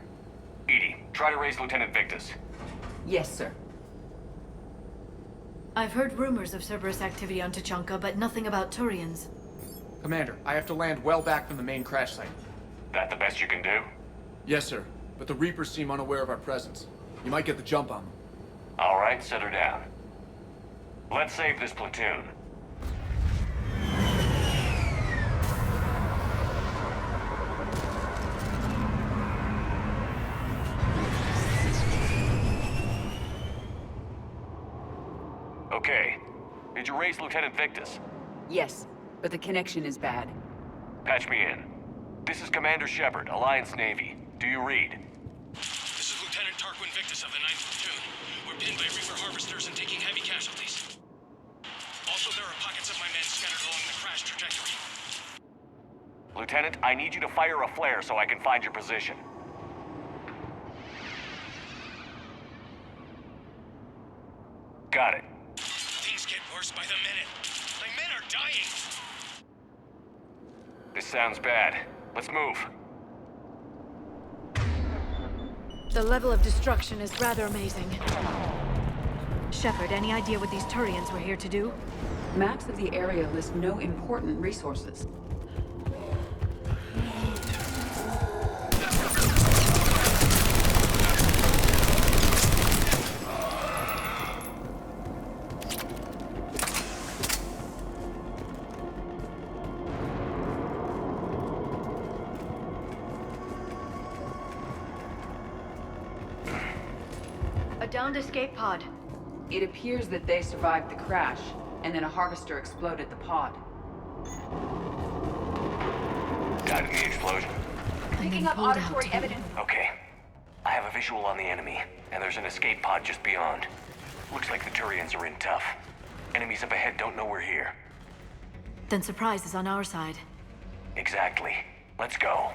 Edie, try to raise Lieutenant Victus. Yes, sir. I've heard rumors of Cerberus activity on Tuchanka, but nothing about Turians. Commander, I have to land well back from the main crash site. That the best you can do? Yes, sir. But the Reapers seem unaware of our presence. You might get the jump on them. All right, set her down. Let's save this platoon. Okay. Did you raise Lieutenant Victus? Yes, but the connection is bad. Patch me in. This is Commander Shepard, Alliance Navy. Do you read? This is Lieutenant Tarquin Victus of the 9th Platoon. We're pinned by Reaper harvesters and taking heavy casualties. Also, there are pockets of my men scattered along the crash trajectory. Lieutenant, I need you to fire a flare so I can find your position. Got it. Things get worse by the minute. My men are dying! This sounds bad. Let's move. The level of destruction is rather amazing. Shepard, any idea what these Turians were here to do? Maps of the area list no important resources. A downed escape pod. It appears that they survived the crash, and then a harvester exploded the pod. Died in the explosion. then pulled out to be... Okay. I have a visual on the enemy, and there's an escape pod just beyond. Looks like the Turians are in tough. Enemies up ahead don't know we're here. Then Surprise is on our side. Exactly. Let's go.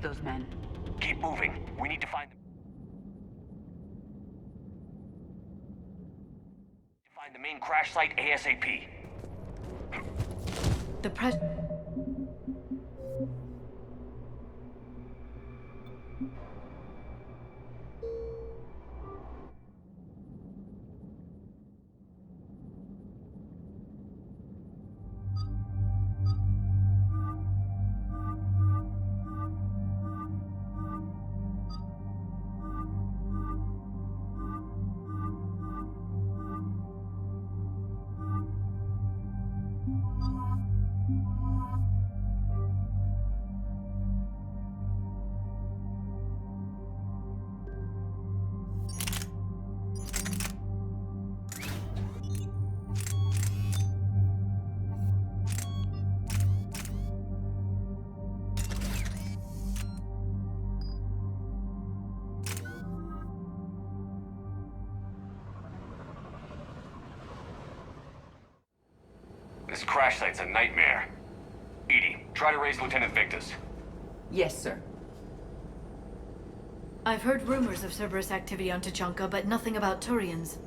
Those men. Keep moving. We need to find them. Find the main crash site ASAP. The press... This crash site's a nightmare. EDI, try to raise Lieutenant Victus. Yes, sir. I've heard rumors of Cerberus activity on Tuchanka, but nothing about Turians.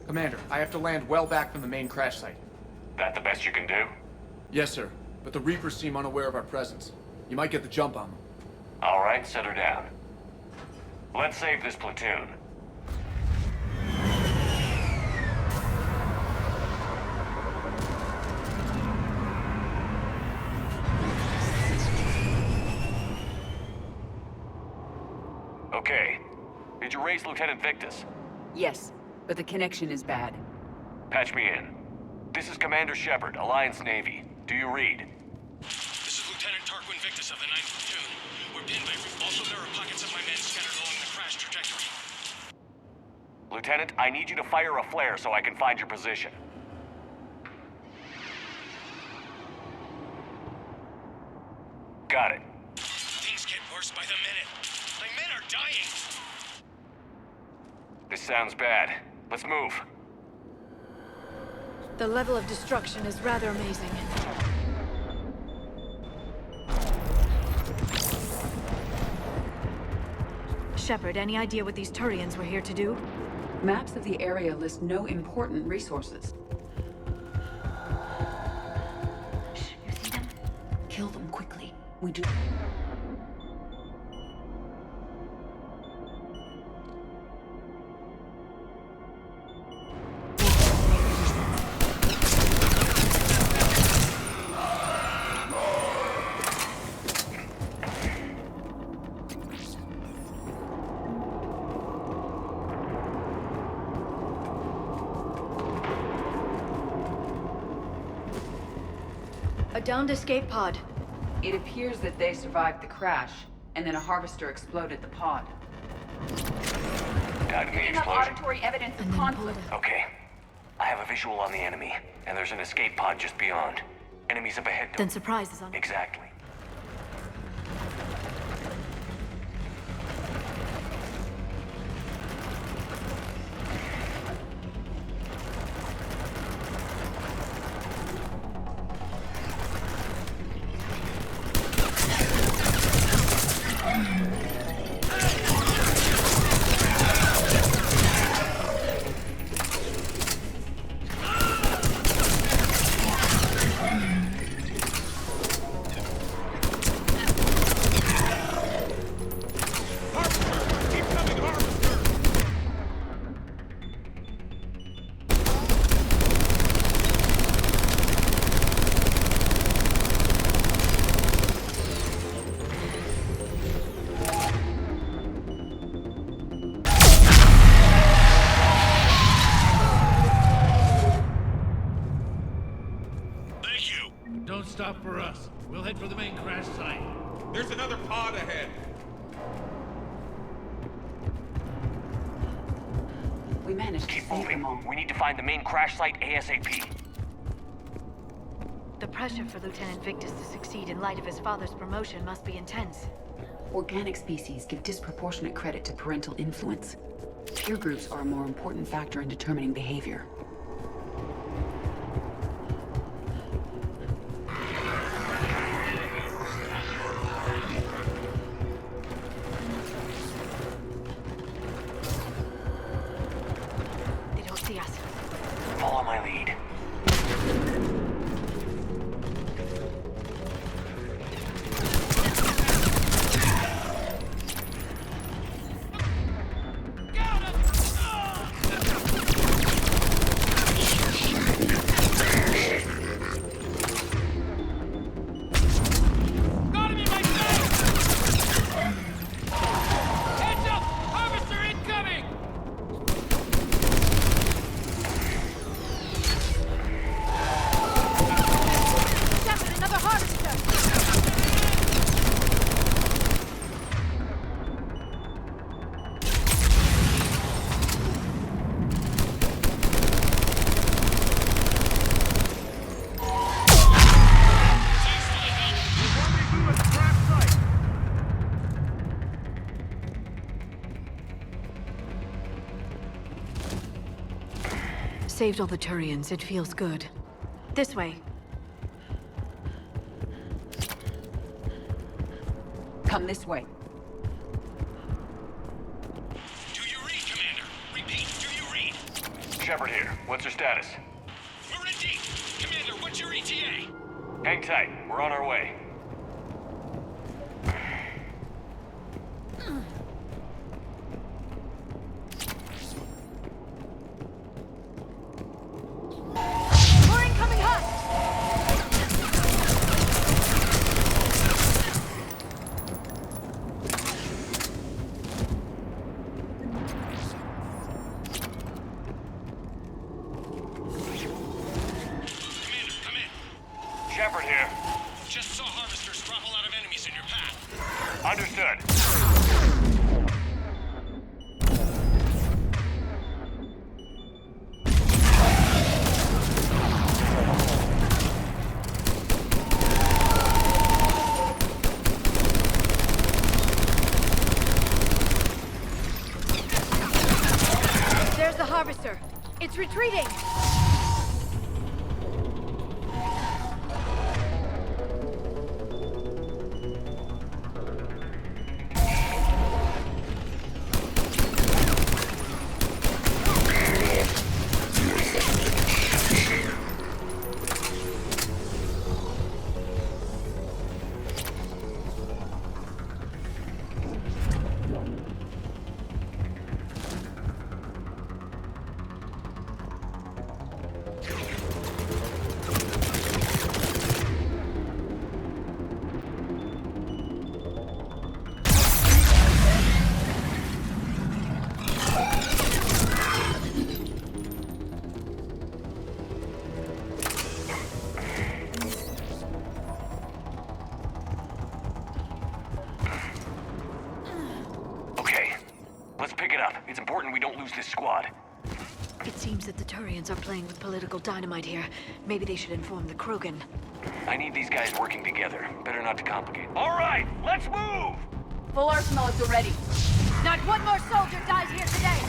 Commander, I have to land well back from the main crash site. That the best you can do? Yes, sir. But the Reapers seem unaware of our presence. You might get the jump on them. All right, set her down. Let's save this platoon. Okay. Did you raise Lieutenant Victus? Yes, but the connection is bad. Patch me in. This is Commander Shepard, Alliance Navy. Do you read? This is Lieutenant Tarquin Victus of the 9th Platoon. We're pinned by... Also, there are pockets of my men scattered along the crash trajectory. Lieutenant, I need you to fire a flare so I can find your position. Got it. Things get worse by the minute. My men are dying! This sounds bad. Let's move. The level of destruction is rather amazing. Shepard, any idea what these Turians were here to do? Maps of the area list no important resources. Shh, you see them? Kill them quickly. We do... A downed escape pod. It appears that they survived the crash, and then a harvester exploded the pod. Died in the Picking up explosion. auditory evidence of conflict. Okay. I have a visual on the enemy, and there's an escape pod just beyond. Enemies up ahead. Then Surprise is on. Exactly. Thank you. Don't stop for us. We'll head for the main crash site. There's another pod ahead. We managed to Keep save them all. moving. We need to find the main crash site ASAP. The pressure for Lieutenant Victus to succeed in light of his father's promotion must be intense. Organic species give disproportionate credit to parental influence. Peer groups are a more important factor in determining behavior. They don't see us. Follow my lead. Got him in my sight! Heads up! Harvester incoming! Shepard, another harvester! Saved all the Turians. It feels good. This way. Come this way. Do you read, Commander? Repeat, do you read? Shepard here. What's your status? We're in deep. Commander, what's your ETA? Hang tight. We're on our way. More incoming hunt! Commander, come in. Shepard here. Just saw harvesters drop a lot of enemies in your path. Understood. There's the harvester. It's retreating! Okay. Let's pick it up. It's important we don't lose this squad. It seems that the Turians are playing with political dynamite here. Maybe they should inform the Krogan. I need these guys working together. Better not to complicate. All right, let's move! Full arsenal is ready. Not one more soldier dies here today!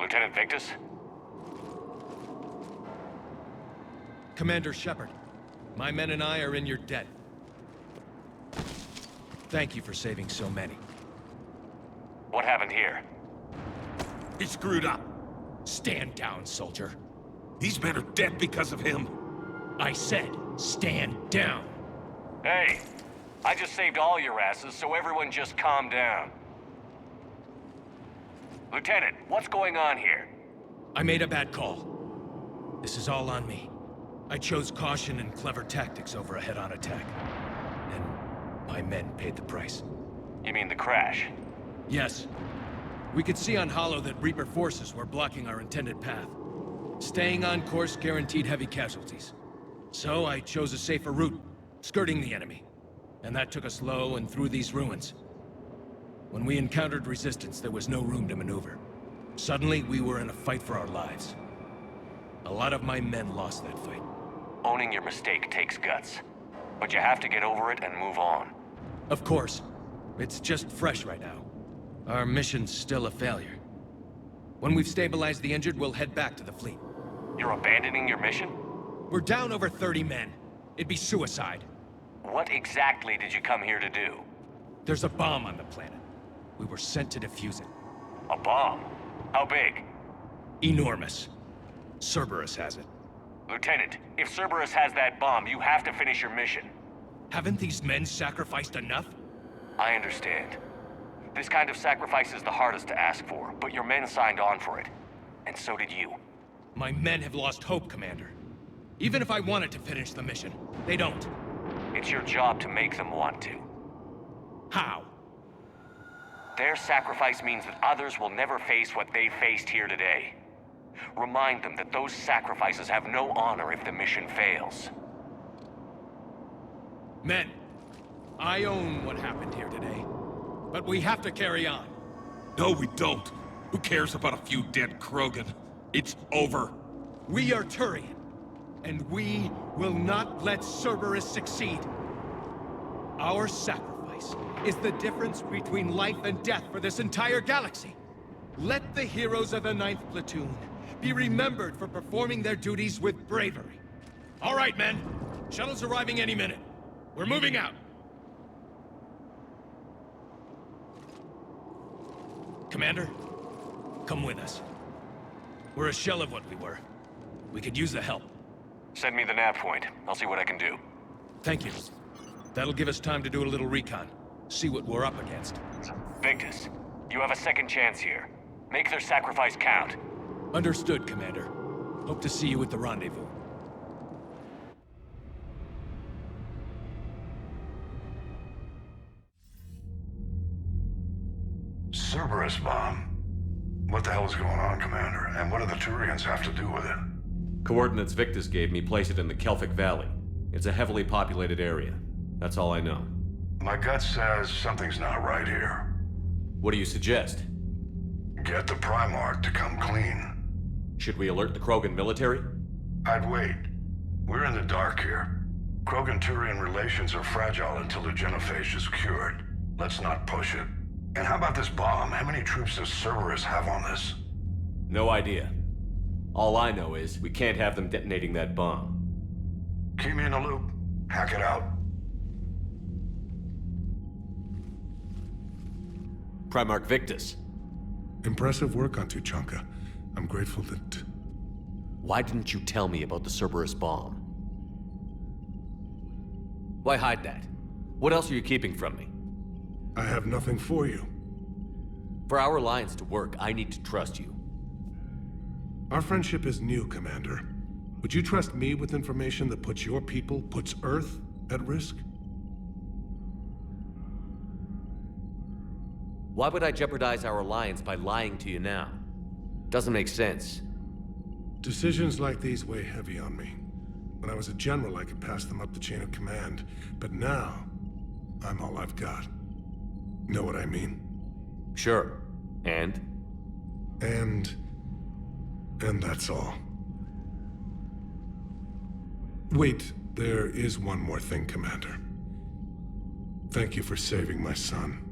Lieutenant Victus? Commander Shepard, my men and I are in your debt. Thank you for saving so many. What happened here? He screwed up. Stand down, soldier. These men are dead because of him. I said, stand down. Hey, I just saved all your asses, so everyone just calm down. Lieutenant, what's going on here? I made a bad call. This is all on me. I chose caution and clever tactics over a head-on attack. And my men paid the price. You mean the crash? Yes. We could see on Hollow that Reaper forces were blocking our intended path. Staying on course guaranteed heavy casualties. So I chose a safer route, skirting the enemy. And that took us low and through these ruins. When we encountered resistance, there was no room to maneuver. Suddenly, we were in a fight for our lives. A lot of my men lost that fight. Owning your mistake takes guts. But you have to get over it and move on. Of course. It's just fresh right now. Our mission's still a failure. When we've stabilized the injured, we'll head back to the fleet. You're abandoning your mission? We're down over 30 men. It'd be suicide. What exactly did you come here to do? There's a bomb on the planet. We were sent to defuse it. A bomb? How big? Enormous. Cerberus has it. Lieutenant, if Cerberus has that bomb, you have to finish your mission. Haven't these men sacrificed enough? I understand. This kind of sacrifice is the hardest to ask for, but your men signed on for it. And so did you. My men have lost hope, Commander. Even if I wanted to finish the mission, they don't. It's your job to make them want to. How? Their sacrifice means that others will never face what they faced here today. Remind them that those sacrifices have no honor if the mission fails. Men, I own what happened here today. But we have to carry on. No, we don't. Who cares about a few dead Krogan? It's over. We are Turian, and we will not let Cerberus succeed. Our sacrifice is the difference between life and death for this entire galaxy. Let the heroes of the 9th Platoon be remembered for performing their duties with bravery. All right, men. Shuttle's arriving any minute. We're moving out. Commander, come with us. We're a shell of what we were. We could use the help. Send me the nav point. I'll see what I can do. Thank you. That'll give us time to do a little recon. See what we're up against. Victus, you have a second chance here. Make their sacrifice count. Understood, Commander. Hope to see you at the rendezvous. Cerberus bomb? What the hell is going on, Commander? And what do the Turians have to do with it? Coordinates Victus gave me place it in the Kelphic Valley. It's a heavily populated area. That's all I know. My gut says something's not right here. What do you suggest? Get the Primarch to come clean. Should we alert the Krogan military? I'd wait. We're in the dark here. Krogan-Turian relations are fragile until the genophage is cured. Let's not push it. And how about this bomb? How many troops does Cerberus have on this? No idea. All I know is we can't have them detonating that bomb. Keep me in the loop. Hack it out. Primarch Victus. Impressive work on Tuchanka. I'm grateful that... Why didn't you tell me about the Cerberus bomb? Why hide that? What else are you keeping from me? I have nothing for you. For our alliance to work, I need to trust you. Our friendship is new, Commander. Would you trust me with information that puts your people, puts Earth, at risk? Why would I jeopardize our alliance by lying to you now? Doesn't make sense. Decisions like these weigh heavy on me. When I was a general, I could pass them up the chain of command. But now, I'm all I've got. Know what I mean? Sure. And that's all. Wait, there is one more thing, Commander. Thank you for saving my son.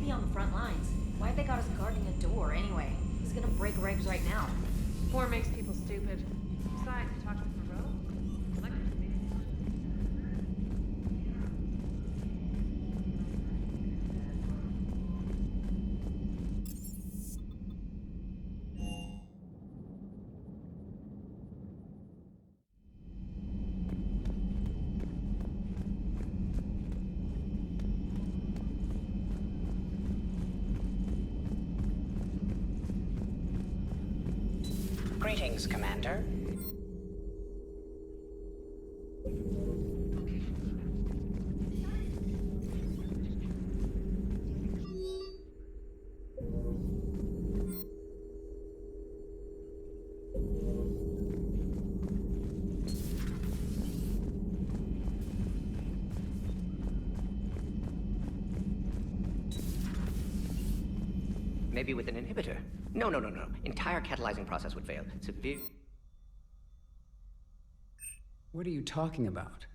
be on the front lines. Why'd they got us guarding a door anyway? Who's gonna break regs right now? War makes people stupid. Besides, we talked with Moreau. Electric maybe. Greetings, Commander. Maybe with an inhibitor. No. Entire catalyzing process would fail. Severe... What are you talking about?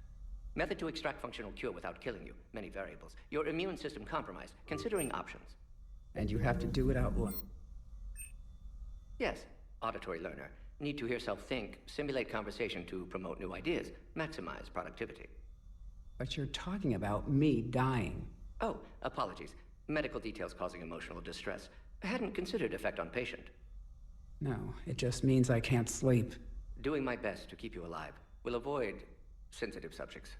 Method to extract functional cure without killing you. Many variables. Your immune system compromised. Considering options. And you have to do it out loud. Yes. Auditory learner. Need to hear self think, simulate conversation to promote new ideas, maximize productivity. But you're talking about me dying. Oh, apologies. Medical details causing emotional distress. Hadn't considered effect on patient. No, it just means I can't sleep. Doing my best to keep you alive. Will avoid sensitive subjects.